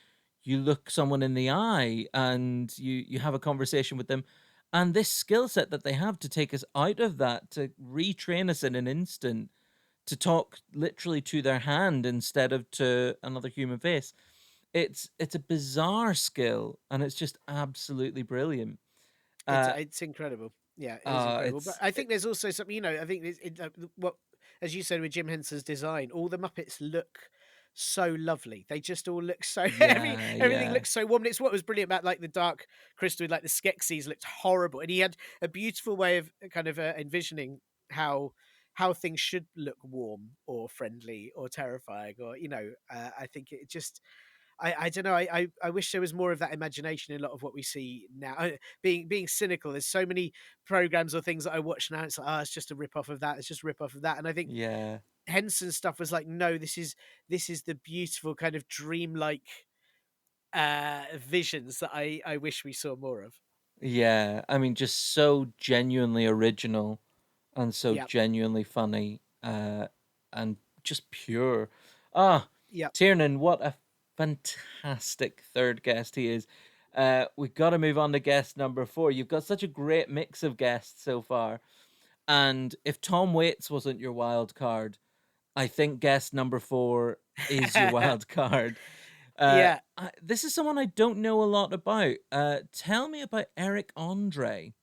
you look someone in the eye and you have a conversation with them, and this skill set that they have to take us out of that to retrain us in an instant to talk literally to their hand instead of to another human face. It's a bizarre skill and it's just absolutely brilliant. Uh It's incredible. Yeah, it is incredible. But I think there's also something, I think what, as you said with Jim Henson's design, all the Muppets look so lovely. They just all look so yeah, everything yeah. looks so warm. And it's what was brilliant about like the Dark Crystal, like the Skeksis looked horrible, and he had a beautiful way of kind of envisioning how things should look warm or friendly or terrifying, or I think it just I don't know. I wish there was more of that imagination in a lot of what we see now. Being cynical, there's so many programs or things that I watch now. It's like, oh, it's just a rip off of that. It's just a rip off of that. And I think Yeah. Henson's stuff was like, no, this is the beautiful kind of dreamlike visions that I wish we saw more of. Yeah, I mean, just so genuinely original and so Yeah, genuinely funny, and just pure. Ah, yeah. Tiernan, what a fantastic third guest he is. We've got to move on to guest number four. You've got such a great mix of guests so far. And if Tom Waits wasn't your wild card, I think guest number four is your wild card. Yeah. This is someone I don't know a lot about. Tell me about Eric Andre.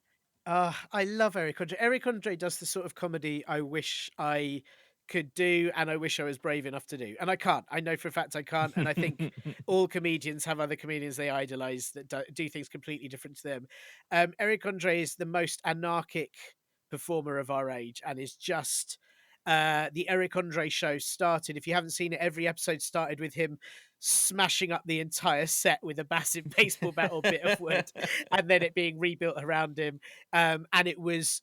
I love Eric Andre. Eric Andre does the sort of comedy I wish I could do, and I wish I was brave enough to do. And I can't. I know for a fact I can't. And I think all comedians have other comedians they idolize that do things completely different to them. Eric Andre is the most anarchic performer of our age, and is just the Eric Andre show started. If you haven't seen it, every episode started with him smashing up the entire set with a massive baseball bat or bit of wood, and then it being rebuilt around him. And it was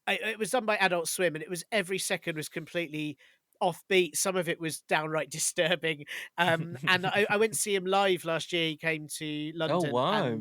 done by Adult Swim, and it was every second was completely offbeat. Some of it was downright disturbing. And I went to see him live last year. He came to Oh, London, wow.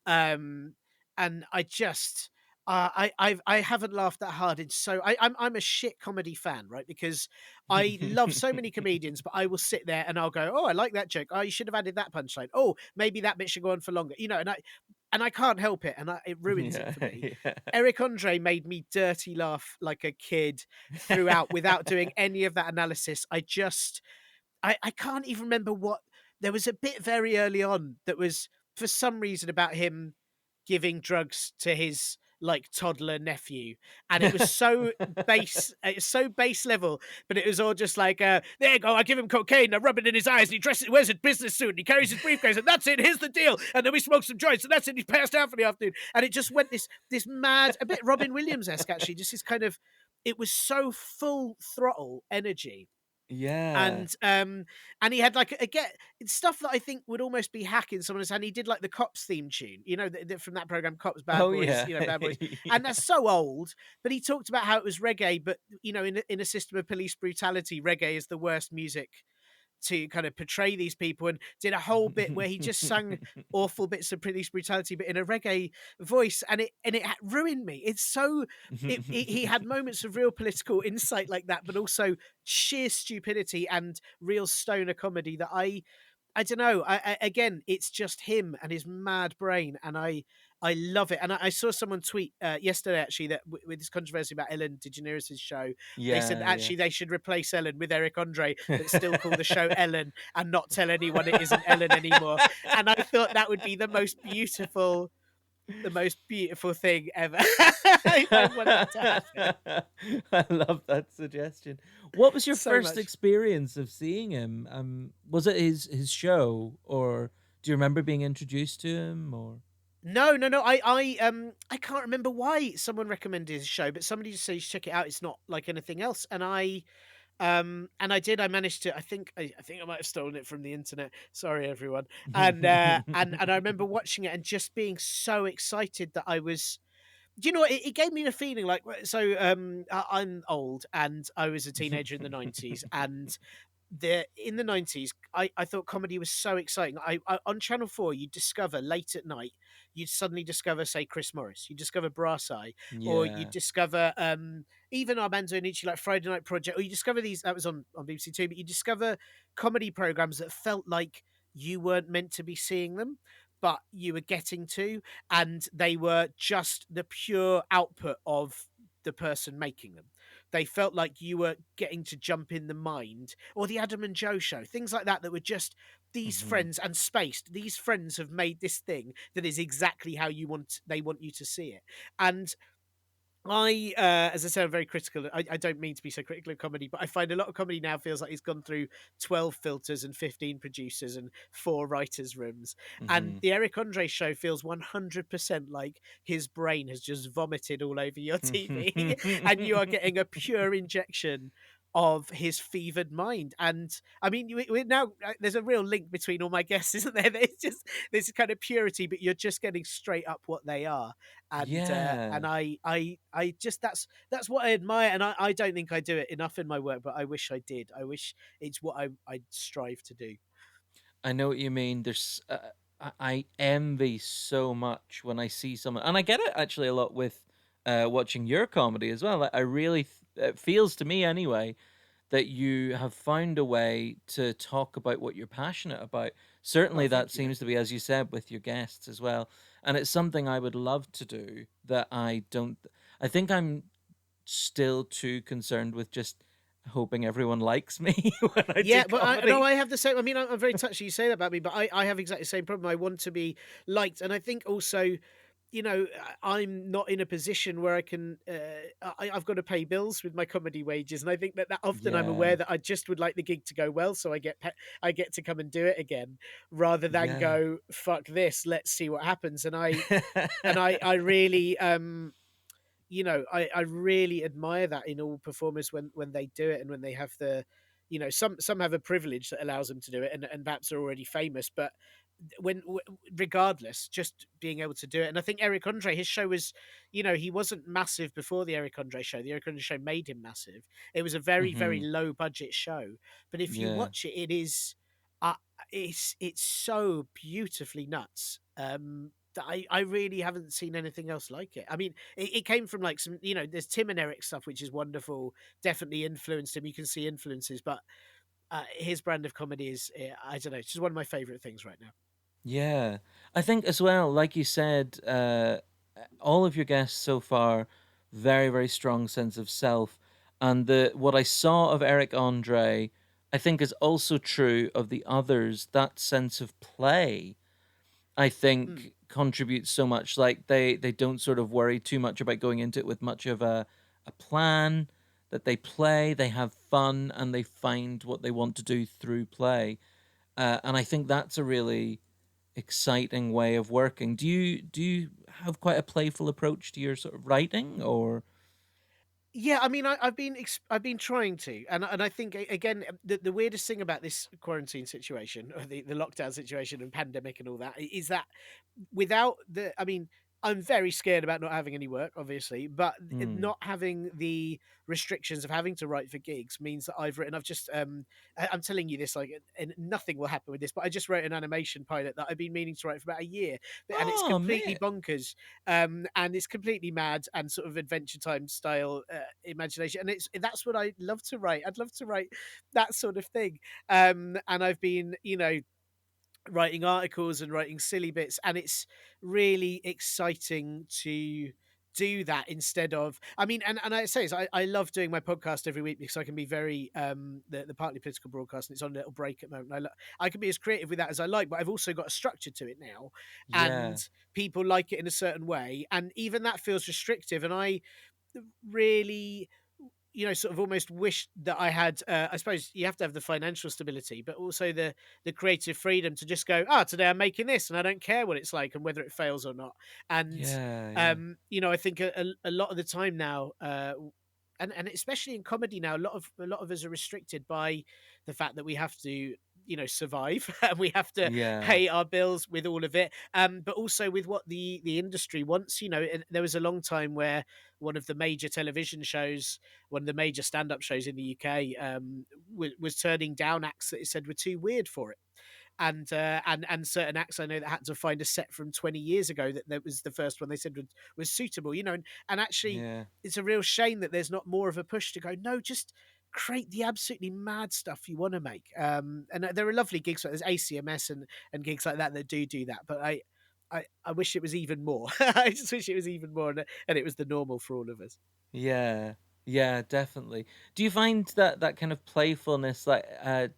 um, and I just. I haven't laughed that hard in so I'm a shit comedy fan, right? Because I love so many comedians, but I will sit there and I'll go, oh, I like that joke. Oh, you should have added that punchline. Oh, maybe that bit should go on for longer, and I can't help it, and it ruins it Yeah, for me. yeah. Eric Andre made me dirty laugh like a kid throughout without doing any of that analysis. I can't even remember what there was a bit very early on that was for some reason about him giving drugs to his like toddler nephew, and it was so base level, but it was all just like there you go, I give him cocaine, I rub it in his eyes, and he dresses, wears his business suit, and he carries his briefcase, and that's it, here's the deal, and then we smoke some joints, and that's it, he's passed out for the afternoon, and it just went this mad, a bit Robin Williams-esque actually, just this kind of, it was so full throttle energy. Yeah. And he had like again it's stuff that I think would almost be hacking someone's hand. He did like the Cops theme tune, from that program, Cops, Bad Oh, Boys, yeah. Bad Boys, and Yeah. that's so old. But he talked about how it was reggae, but in a system of police brutality, reggae is the worst music to kind of portray these people, and did a whole bit where he just sung awful bits of police brutality but in a reggae voice, and it ruined me. It's so he had moments of real political insight like that, but also sheer stupidity and real stoner comedy that I don't know. Again, it's just him and his mad brain, and I love it. And I saw someone tweet yesterday actually that with this controversy about Ellen DeGeneres' show, they said that Yeah, actually they should replace Ellen with Eric Andre, but still call the show Ellen and not tell anyone it isn't Ellen anymore. And I thought that would be the most beautiful thing ever. I want that to happen I love that suggestion. What was your so first much. experience of seeing him? Was it his show, or do you remember being introduced to him, or? No, no, no. I can't remember why someone recommended his show, but somebody just said you should check it out. It's not like anything else, and I did. I managed to. I think I might have stolen it from the internet. Sorry, everyone. And I remember watching it and just being so excited that I was. Do you know what? It gave me the feeling like I'm old and I was a teenager in the 90s, and in the 90s I thought comedy was so exciting. On Channel 4 you'd discover late at night, you'd suddenly discover, say, Chris Morris, you discover Brass Eye, or you Yeah. discover even Armando Iannucci, like Friday Night Project, or you discover these, that was on BBC Two, but you discover comedy programs that felt like you weren't meant to be seeing them, but you were getting to, and they were just the pure output of the person making them. They felt like you were getting to jump in the mind, or the Adam and Joe show, things like that, that were just these Hmm. friends and spaced. These friends have made this thing that is exactly how they want you to see it. And as I said, I'm very critical. I don't mean to be so critical of comedy, but I find a lot of comedy now feels like it's gone through 12 filters and 15 producers and 4 writers' rooms. And Hmm. the Eric Andre show feels 100% like his brain has just vomited all over your TV, and you are getting a pure injection of his fevered mind. And I mean, we're now, there's a real link between all my guests, isn't there? It's just this kind of purity, but you're just getting straight up what they are. And Yeah. I just, that's what I admire, and I don't think I do it enough in my work, but I wish I did. I wish it's what I strive to do. I know what you mean. I envy so much when I see someone, and I get it actually a lot with watching your comedy as well. Like, I really, it feels to me anyway, that you have found a way to talk about what you're passionate about. Oh, Certainly, that thank you. seems to be, as you said, with your guests as well. And it's something I would love to do that I don't. I think I'm still too concerned with just hoping everyone likes me when I do Yeah, but no, comedy. I have the same. I mean, I'm very touched you say that about me, but I have exactly the same problem. I want to be liked, and I think also, I'm not in a position where I can. I've got to pay bills with my comedy wages, and I think that often I'm aware Yeah. that I just would like the gig to go well, so I get to come and do it again, rather than Yeah. go fuck this. Let's see what happens. And I really I really admire that in all performers when they do it and when they have some have a privilege that allows them to do it and perhaps are already famous, but regardless, just being able to do it. And I think Eric Andre, his show was, he wasn't massive before the Eric Andre show. The Eric Andre show made him massive. It was a very, very Hmm. low budget show, but if you Yeah. watch it, uh, it's so beautifully nuts. That I really haven't seen anything else like it. I mean, it came from like some, there's Tim and Eric stuff, which is wonderful. Definitely influenced him. You can see influences, but his brand of comedy is, I don't know, it's just one of my favorite things right now. Yeah. I think as well, like you said, all of your guests so far, very, very strong sense of self. And the what I saw of Eric Andre, I think is also true of the others. That sense of play, I Mm. think, contributes so much. Like they don't sort of worry too much about going into it with much of a plan. That they play, they have fun, and they find what they want to do through play. And I think that's a really exciting way of working. Do you have quite a playful approach to your sort of writing, or? Yeah, I mean, I've been trying to, and I think again, the weirdest thing about this quarantine situation, or the lockdown situation and pandemic and all that, is that without I mean, I'm very scared about not having any work, obviously, but Hmm. not having the restrictions of having to write for gigs means that I've just, I'm telling you this, like, and nothing will happen with this, but I just wrote an animation pilot that I've been meaning to write for about a year, and it's Oh completely man. bonkers, and it's completely mad and sort of Adventure Time style imagination, and that's what I love to write. I'd love to write that sort of thing, and I've been, writing articles and writing silly bits, and it's really exciting to do that instead of, I mean, and I say this, I love doing my podcast every week because I can be very the partly political broadcast, and it's on a little break at the moment. I can be as creative with that as I like, but I've also got a structure to it now, and Yeah. people like it in a certain way, and even that feels restrictive, and I really, sort of almost wish that I had. I suppose you have to have the financial stability, but also the creative freedom to just go, today I'm making this, and I don't care what it's like and whether it fails or not. And Yeah. Yeah. I think a lot of the time now, and especially in comedy now, a lot of us are restricted by the fact that we have to, survive and we have to Yeah. pay our bills with all of it, but also with what the industry wants. And there was a long time where one of the major television shows, one of the major stand-up shows in the UK, was turning down acts that it said were too weird for it. And certain acts I know that had to find a set from 20 years ago that was the first one they said was suitable, and actually Yeah. it's a real shame that there's not more of a push to go, no, just create the absolutely mad stuff you want to make. And there are lovely gigs like there's ACMS and gigs like that do that, but I wish it was even more. I just wish it was even more, and it was the normal for all of us. Yeah. Yeah, definitely. Do you find that that kind of playfulness, like,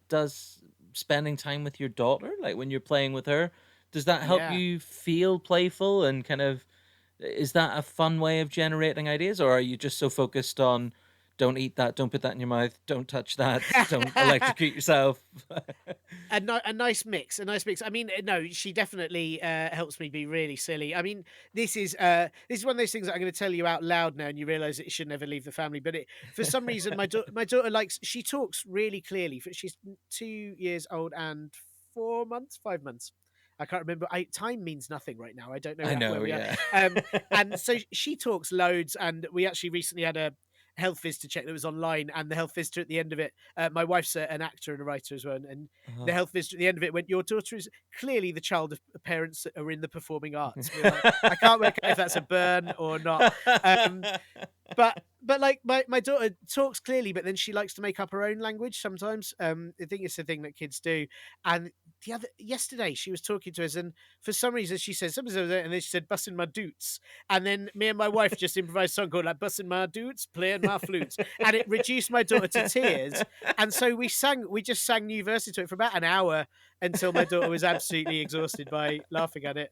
does spending time with your daughter, like when you're playing with her, does that help Yeah. you feel playful and kind of, is that a fun way of generating ideas, or are you just so focused on don't eat that, don't put that in your mouth, don't touch that, don't electrocute yourself? A nice mix, a nice mix. I mean, no, she definitely helps me be really silly. I mean, this is one of those things that I'm going to tell you out loud now, and you realise that it should never leave the family. But for some reason, my daughter likes. She talks really clearly. She's 2 years old and 4 months, 5 months. I can't remember. Time means nothing right now. I don't know I where know, we are. yeah. And so she talks loads, and we actually recently had a health visitor check that was online, and the health visitor at the end of it, my wife's an actor and a writer as well, and Uh-huh. the health visitor at the end of it went, "Your daughter is clearly the child of parents that are in the performing arts." We were like, I can't work out if that's a burn or not. Um, but like my daughter talks clearly, but then she likes to make up her own language sometimes. I think it's a thing that kids do. And the other yesterday she was talking to us, and for some reason she said something, and then she said "bussin' my doots," and then me and my wife just improvised a song called like "bussin' my doots, playing my flutes," and it reduced my daughter to tears. And so we just sang new verses to it for about an hour until my daughter was absolutely exhausted by laughing at it.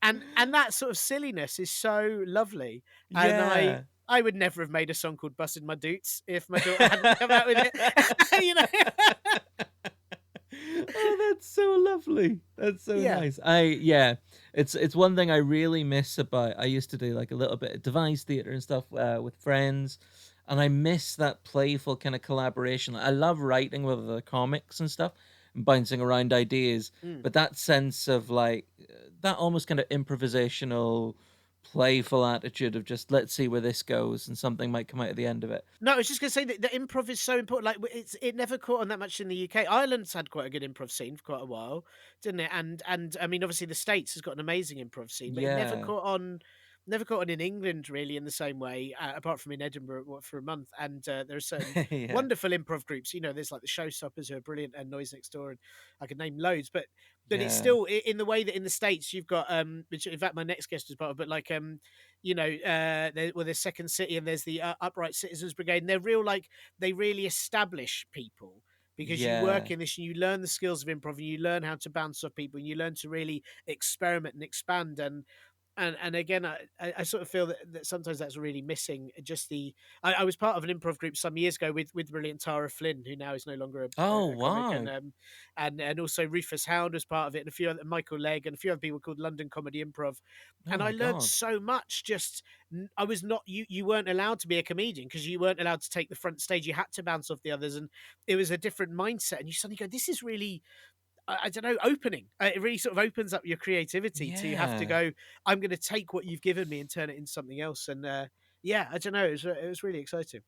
And that sort of silliness is so lovely. And Yeah. I would never have made a song called "Bussin' My Doots" if my daughter hadn't come out with it. You know? Oh, that's so lovely. That's so Yeah. nice. Yeah, it's one thing I really miss about. I used to do like a little bit of device theater and stuff with friends, and I miss that playful kind of collaboration. I love writing with the comics and stuff, and bouncing around ideas, Mm. but that sense of like that almost kind of improvisational, playful attitude of just let's see where this goes, and something might come out at the end of it. No, I was just gonna say that improv is so important. Like, it never caught on that much in the UK. Ireland's had quite a good improv scene for quite a while, didn't it? And I mean, obviously, the States has got an amazing improv scene, but it never Yeah, caught on. Never caught on in England really in the same way, apart from in Edinburgh for a month. And there are certain yeah, wonderful improv groups. You know, there's like the Showstoppers who are brilliant, and Noise Next Door, and I could name loads. But it's yeah, still in the way that in the States you've got which in fact my next guest was part of, but like there's Second City and there's the Upright Citizens Brigade, and they're real like they really establish people because you work yeah. in this and you learn the skills of improv and you learn how to bounce off people and you learn to really experiment and expand and again, I sort of feel that sometimes that's really missing. Just I was part of an improv group some years ago with brilliant Tara Flynn, who now is no longer Oh a comic, wow. and also Rufus Hound was part of it, and a few other Michael Legg and a few other people called London Comedy Improv, Oh and I my learned god. so much. Just I was not you weren't allowed to be a comedian because you weren't allowed to take the front stage. You had to bounce off the others, and it was a different mindset. And you suddenly go, this is really I don't know, opening. It really sort of opens up your creativity to have to Yeah, go, I'm going to take what you've given me and turn it into something else. And yeah, I don't know. It was really exciting.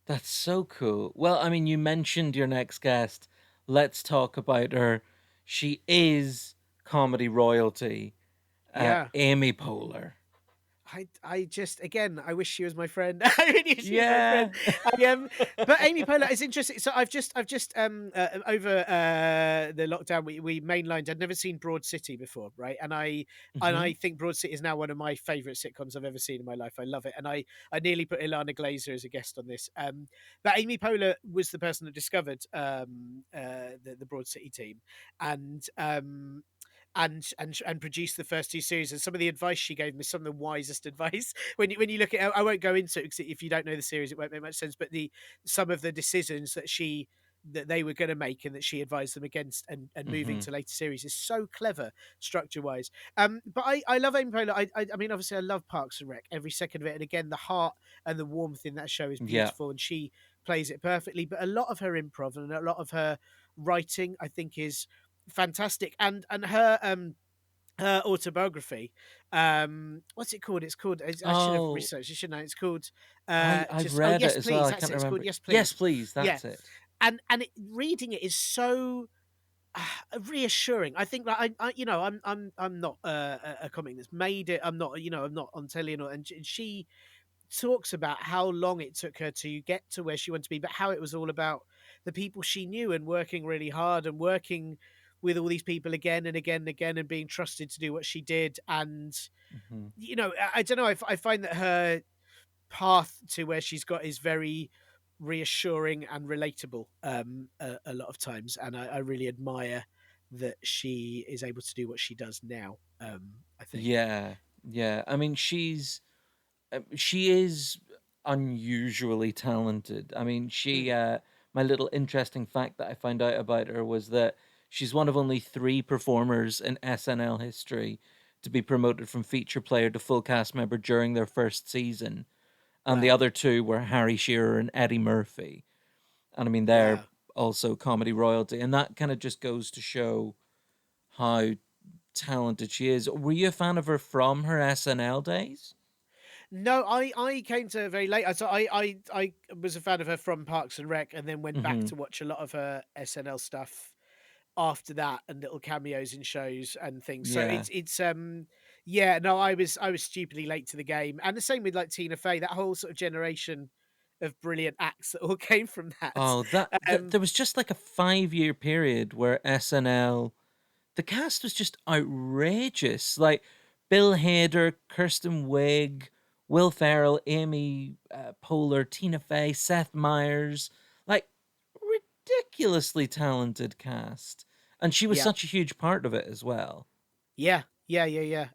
that's so cool. Well, I mean, you mentioned your next guest. Let's talk about her. She is comedy royalty, Yeah. Amy Poehler. I just again I wish she was my friend. I really wish she was my friend. Yeah. I but Amy Poehler is interesting. So I've just over the lockdown we mainlined. I'd never seen Broad City before, right? And Hmm. I think Broad City is now one of my favorite sitcoms I've ever seen in my life. I love it, and I nearly put Ilana Glazer as a guest on this. But Amy Poehler was the person that discovered the Broad City team, and and produced the first two series. And some of the advice she gave me, some of the wisest advice. When you look at, I won't go into it because if you don't know the series, it won't make much sense. But some of the decisions that they were going to make and that she advised them against and moving Hmm. to later series is so clever structure wise. But I love Amy Poehler. I mean, obviously, I love Parks and Rec every second of it. And again, the heart and the warmth in that show is Yeah. beautiful, and she plays it perfectly. But a lot of her improv and a lot of her writing, I think, is fantastic. And her autobiography, what's it called? It's called, I should have Oh, researched it, shouldn't I? It's called I've just, oh read yes it as well. please, I that's can't it, it's called remember. Yes Yes, Please. please. Yeah. That's it. And reading it is so reassuring. I think that I'm not a comic that's made it. I'm not on telly, and she talks about how long it took her to get to where she wanted to be, but how it was all about the people she knew and working really hard and working with all these people again and again and again and being trusted to do what she did. And, Hmm. I don't know. I find that her path to where she's got is very reassuring and relatable a lot of times. And I really admire that she is able to do what she does now. I think. Yeah. Yeah. I mean, she is unusually talented. I mean, Mm, my little interesting fact that I found out about her was that she's one of only three performers in SNL history to be promoted from feature player to full cast member during their first season. And the wow. other two were Harry Shearer and Eddie Murphy. And I mean, they're Wow. also comedy royalty. And that kind of just goes to show how talented she is. Were you a fan of her from her SNL days? No, I came to her very late. I was a fan of her from Parks and Rec, and then went back Hmm. to watch a lot of her SNL stuff after that, and little cameos in shows and things. So Yeah. it's yeah. No, I was stupidly late to the game, and the same with like Tina Fey. That whole sort of generation of brilliant acts that all came from that. Oh, Um, there was just like a 5 year period where SNL, the cast was just outrageous. Like Bill Hader, Kirsten Wiig, Will Ferrell, Amy Poehler, Tina Fey, Seth Meyers, like ridiculously talented cast, and she was yeah. such a huge part of it as well. Yeah.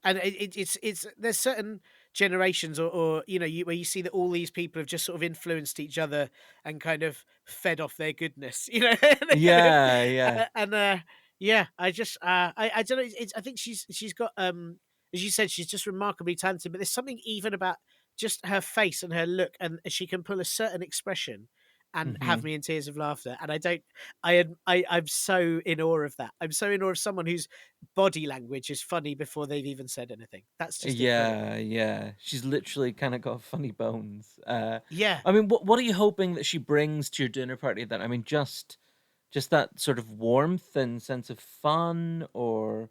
And it's there's certain generations or where you see that all these people have just sort of influenced each other and kind of fed off their goodness, and they kind of Yeah, yeah, and Yeah, I don't know. I think she's got as you said, she's just remarkably talented. But there's something even about just her face and her look, and she can pull a certain expression and have Hmm. me in tears of laughter. And I don't, I'm so in awe of that. I'm so in awe of someone whose body language is funny before they've even said anything. That's just incredible. Yeah, yeah. She's literally kind of got funny bones. Yeah, I mean, what are you hoping that she brings to your dinner party then? I mean, just that sort of warmth and sense of fun, or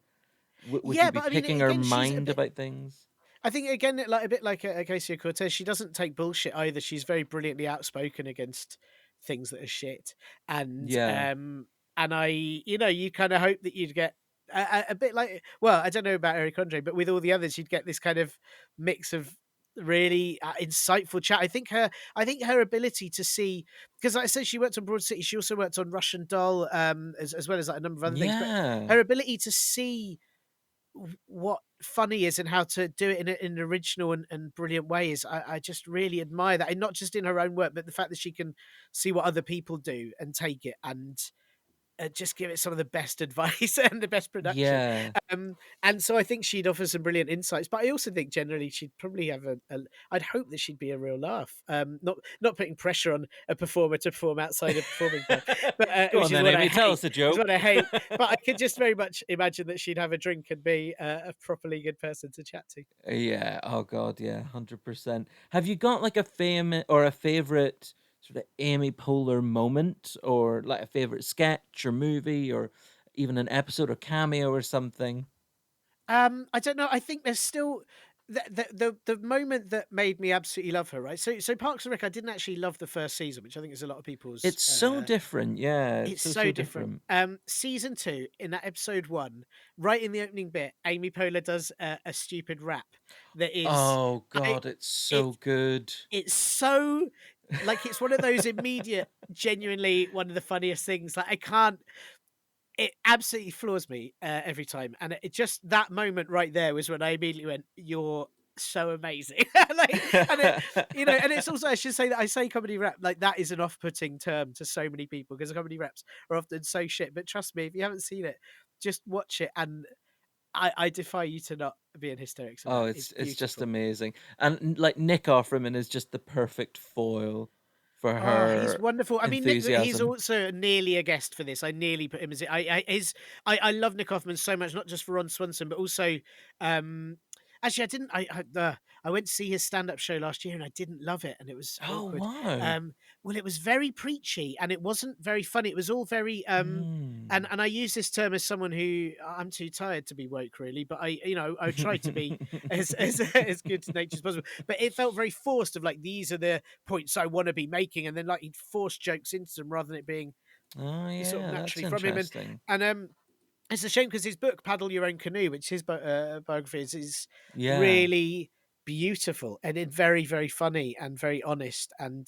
would you yeah. be But I mean, picking her again, she's a mind bit. about things? I think again, like a bit like Ocasio Cortez, she doesn't take bullshit either. She's very brilliantly outspoken against things that are shit, and Yeah. um, and you kind of hope that you'd get a bit like, well, I don't know about Eric Andre, but with all the others, you'd get this kind of mix of really insightful chat. I think her ability to see, because like I said, she worked on Broad City, she also worked on Russian Doll, as well as like a number of other things, but Yeah. her ability to see what funny is and how to do it in an original and brilliant way is I just really admire that, and not just in her own work, but the fact that she can see what other people do and take it and just give it some of the best advice and the best production. Yeah. And so I think she'd offer some brilliant insights, but I also think generally she'd probably have I'd hope that she'd be a real laugh. Not putting pressure on a performer to perform outside a performing time, but Go on which is then, what I Amy, tell hate. us a Is joke. what I hate. But I could just very much imagine that she'd have a drink and be a properly good person to chat to. Yeah. Oh God. Yeah. 100%. Have you got like a famous or a favorite sort of Amy Poehler moment, or like a favorite sketch or movie, or even an episode or cameo or something? I don't know. I think there's still the moment that made me absolutely love her, right? So Parks and Rec, I didn't actually love the first season, which I think is a lot of people's. It's so different. Yeah. It's It's so so so different. different. Season two, in that episode one, right in the opening bit, Amy Poehler does a stupid rap that is, Oh I God, it's so it good. it's so like it's one of those immediate, genuinely one of the funniest things. Like I can't. It absolutely floors me every time, and it just that moment right there was when I immediately went, "You're so amazing!" Like, and and it's also, I should say that I say comedy rap like that is an off-putting term to so many people because comedy raps are often so shit. But trust me, if you haven't seen it, just watch it, and I defy you to not be in hysterics at Oh, that. It's it's just beautiful. amazing. And like Nick Offerman is just the perfect foil for Oh, he's her wonderful. I mean, he's enthusiasm. also nearly a guest for this. I nearly put him as I love Nick Offerman so much, not just for Ron Swanson, but also um actually I didn't I went to see his stand-up show last year and I didn't love it and it was Oh awkward. wow. Well, it was very preachy and it wasn't very funny. It was all very Mm. and I use this term as someone who I'm too tired to be woke really, but I try to be as good natured as possible. But it felt very forced of like these are the points I want to be making, and then like he'd force jokes into them rather than it being Oh sort of yeah, that's naturally from him. interesting. And it's a shame because his book "Paddle Your Own Canoe," which his biography is Yeah. really beautiful and very very funny and very honest. And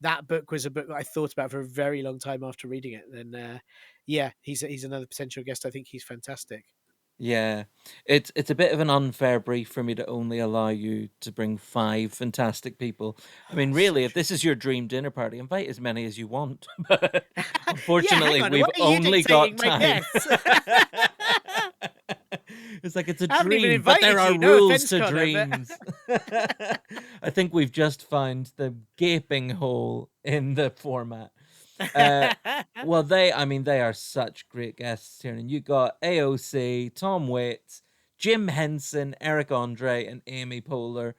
that book was a book that I thought about for a very long time after reading it. And yeah, he's another potential guest. I think he's fantastic. Yeah. It's a bit of an unfair brief for me to only allow you to bring 5 fantastic people. I mean, So really, if true. this is your dream dinner party, invite as many as you want. But Yeah, hang unfortunately, on. Why we've are you only got dictating my time. guests? It's like it's a I haven't even dream, but there invited are you. No rules offense, to Connor, but dreams. I think we've just found the gaping hole in the format. Uh, well, I mean, they are such great guests here. And you got AOC, Tom Waits, Jim Henson, Eric Andre, and Amy Poehler.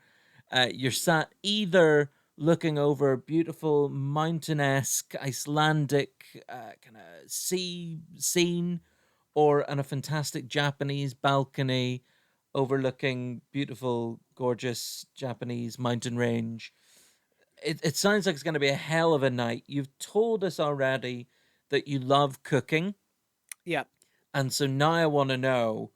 You're sat either looking over a beautiful mountain-esque Icelandic kind of sea scene, or on a fantastic Japanese balcony overlooking beautiful, gorgeous Japanese mountain range. It sounds like it's going to be a hell of a night. You've told us already that you love cooking. yeah, And so now I want to know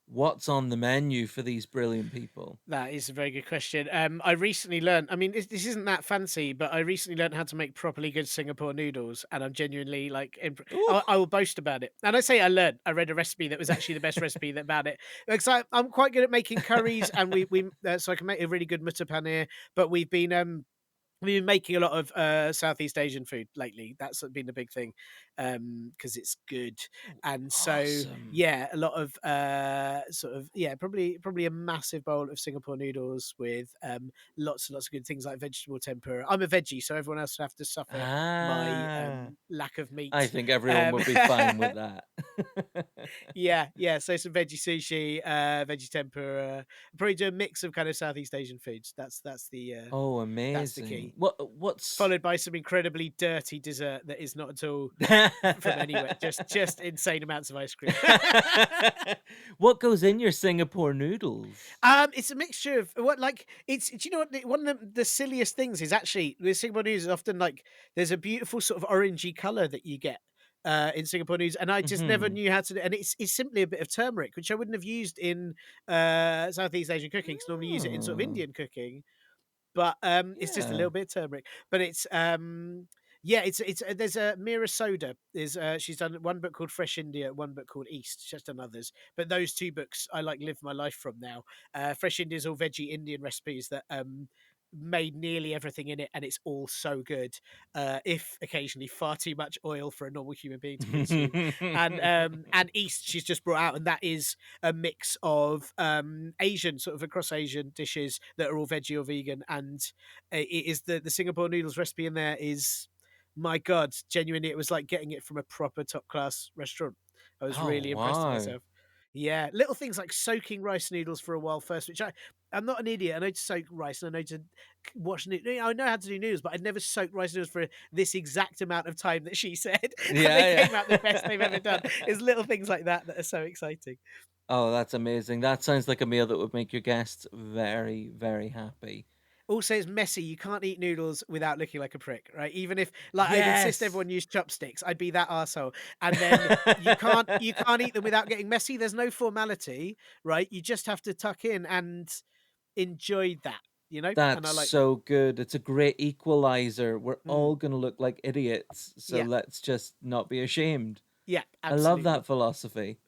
what's on the menu for these brilliant people. that is a very good question. I recently learned. I mean, this isn't that fancy, but I recently learned how to make properly good Singapore noodles, and I'm genuinely like, Ooh. I will boast about it. And I say I learned. I read a recipe that was actually the best recipe about it. Because I'm quite good at making curries, and we so I can make a really good mutta paneer. But we've been We've been making a lot of Southeast Asian food lately. That's been the big thing, because it's good. Ooh, And so, awesome. yeah, a lot of sort of, yeah, probably a massive bowl of Singapore noodles with lots and lots of good things like vegetable tempura. I'm a veggie, so everyone else will have to suffer my Ah, lack of I meat. think everyone Um, would be fine with that. yeah, yeah. So some veggie sushi, veggie tempura. Probably do a mix of kind of Southeast Asian foods. Oh, That's the amazing. key, What's followed by some incredibly dirty dessert that is not at all from anywhere. Just insane amounts of ice cream. what goes in your Singapore noodles? It's a mixture of what, like, it's. Do you know what? One of the silliest things is actually with Singapore noodles is often like there's a beautiful sort of orangey color that you get. In Singapore noodles, and I just never Mhm. knew how to do. And it's simply a bit of turmeric, which I wouldn't have used in Southeast Asian cooking. Because normally use it in sort of Oh, Indian cooking, but it's just a yeah. little bit of turmeric. But it's yeah, it's there's a Mira Soda. Is she's done one book called Fresh India, one book called East. She's done others, but those two books I like live my life from now. Fresh India is all veggie Indian recipes that made nearly everything in it, and it's all so good. If occasionally far too much oil for a normal human being to consume. And East she's just brought out, and that is a mix of Asian, sort of across Asian dishes that are all veggie or vegan, and it is the Singapore noodles recipe in there is, my God, genuinely, it was like getting it from a proper top class restaurant. I was Oh, really impressed with wow. myself. Yeah, little things like soaking rice noodles for a while first, which I'm not an idiot. I know to soak rice and I know to wash noodles. I know how to do noodles, but I'd never soaked rice noodles for this exact amount of time that she said, and they Yeah, came out the best they've ever done. yeah. It's little things like that that are so exciting. Oh, that's amazing. That sounds like a meal that would make your guests very, very happy. Also, it's messy. You can't eat noodles without looking like a prick, right? Even if, like, I'd insist Yes. everyone use chopsticks, I'd be that arsehole. And then you can't eat them without getting messy. There's no formality, right? You just have to tuck in and enjoy that, you know? And That's I like that. so good. It's a great equalizer. We're Mm, all gonna look like idiots, so yeah, let's just not be ashamed. yeah, I love that absolutely. philosophy.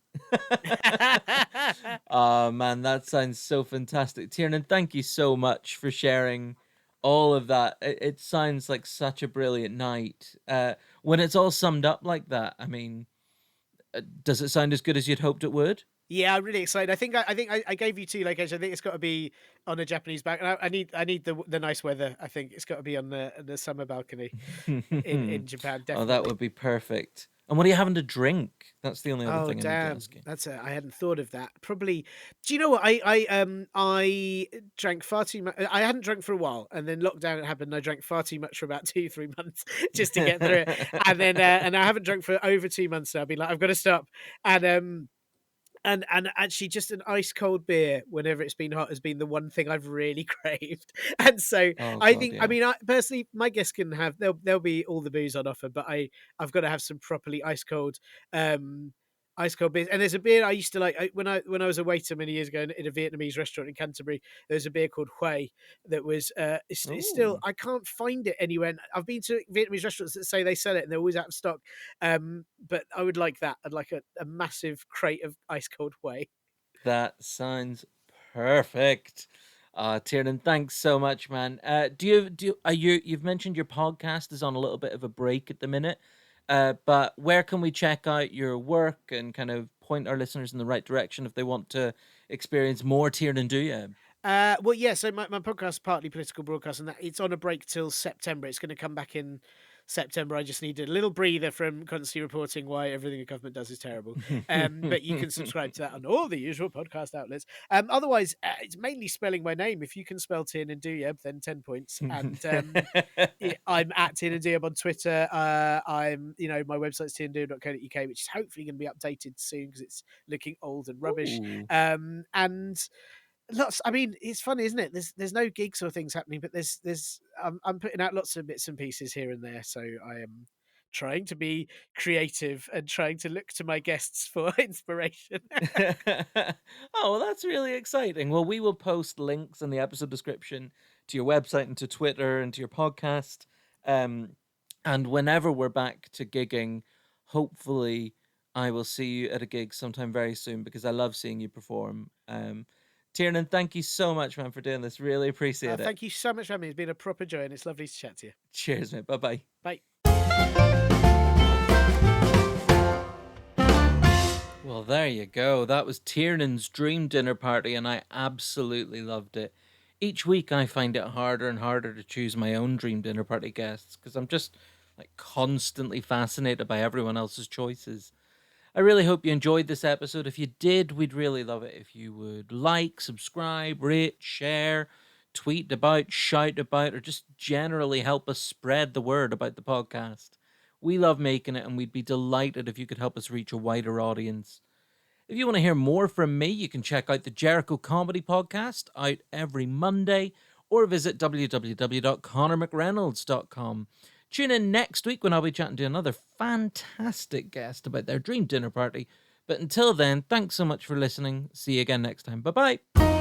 Oh man, that sounds so fantastic. Tiernan, thank you so much for sharing all of that. It sounds like such a brilliant night. When it's all summed up like that, I mean, does it sound as good as you'd hoped it would? Yeah, I'm really excited. I think I gave you two locations. I think it's got to be on a Japanese back. And I need the nice weather. I think it's got to be on the summer balcony in Japan, Oh, that definitely. would be perfect. And what are you having to drink? That's the only other Oh thing I need to damn, ask you. that's a I hadn't thought of that. Probably. Do you know what I drank far too much. I hadn't drunk for a while, and then lockdown happened. And I drank far too much for about 2 3 months just to get through it, and I haven't drunk for over 2 months now. I've been like, I've got to stop, and and actually just an ice cold beer whenever it's been hot has been the one thing I've really craved. And so Oh I god, think, I yeah. mean, I personally, my guests can have, there'll be all the booze on offer, but I've got to have some properly um ice cold beers. And there's a beer I used to like when I was a waiter many years ago in a Vietnamese restaurant in Canterbury. There's a beer called Huey that was it's still, Ooh, I can't find it anywhere. And I've been to Vietnamese restaurants that say they sell it and they're always out of stock. But I would like that. I'd like a massive crate of ice cold whey. that sounds perfect. Tiernan, thanks so much, man. You've mentioned your podcast is on a little bit of a break at the minute. But where can we check out your work and kind of point our listeners in the right direction if they want to experience more Tiernan Douieb? Well, yeah. So my podcast is partly political broadcast, and that it's on a break till September. It's going to come back in September. I just need a little breather from constantly reporting why everything the government does is terrible. But you can subscribe to that on all the usual podcast outlets. Otherwise, it's mainly spelling my name. If you can spell Tin and Duyeb, then 10 points. And I'm at Tin and Duyeb on Twitter. I'm, my website's tinnanduyeb.co.uk, which is hopefully going to be updated soon because it's looking old and rubbish. Ooh. And lots. I mean, it's funny, isn't it? There's no gigs or things happening, but I'm putting out lots of bits and pieces here and there. So I am trying to be creative and trying to look to my guests for inspiration. Oh, well, that's really exciting. Well, we will post links in the episode description to your website and to Twitter and to your podcast. Um, and whenever we're back to gigging, hopefully I will see you at a gig sometime very soon because I love seeing you perform. Tiernan, thank you so much, man, for doing this. Really appreciate it. Thank you so much for having me. It's been a proper joy, and it's lovely to chat to you. Cheers, mate. Bye-bye. Bye. Well, there you go. That was Tiernan's dream dinner party, and I absolutely loved it. Each week, I find it harder and harder to choose my own dream dinner party guests because I'm just like constantly fascinated by everyone else's choices. I really hope you enjoyed this episode. If you did, we'd really love it if you would like, subscribe, rate, share, tweet about, shout about, or just generally help us spread the word about the podcast. We love making it, and we'd be delighted if you could help us reach a wider audience. If you want to hear more from me, you can check out the Jericho Comedy Podcast out every Monday, or visit www.conormcreynolds.com. Tune in next week when I'll be chatting to another fantastic guest about their dream dinner party. But until then, thanks so much for listening. See you again next time. Bye-bye.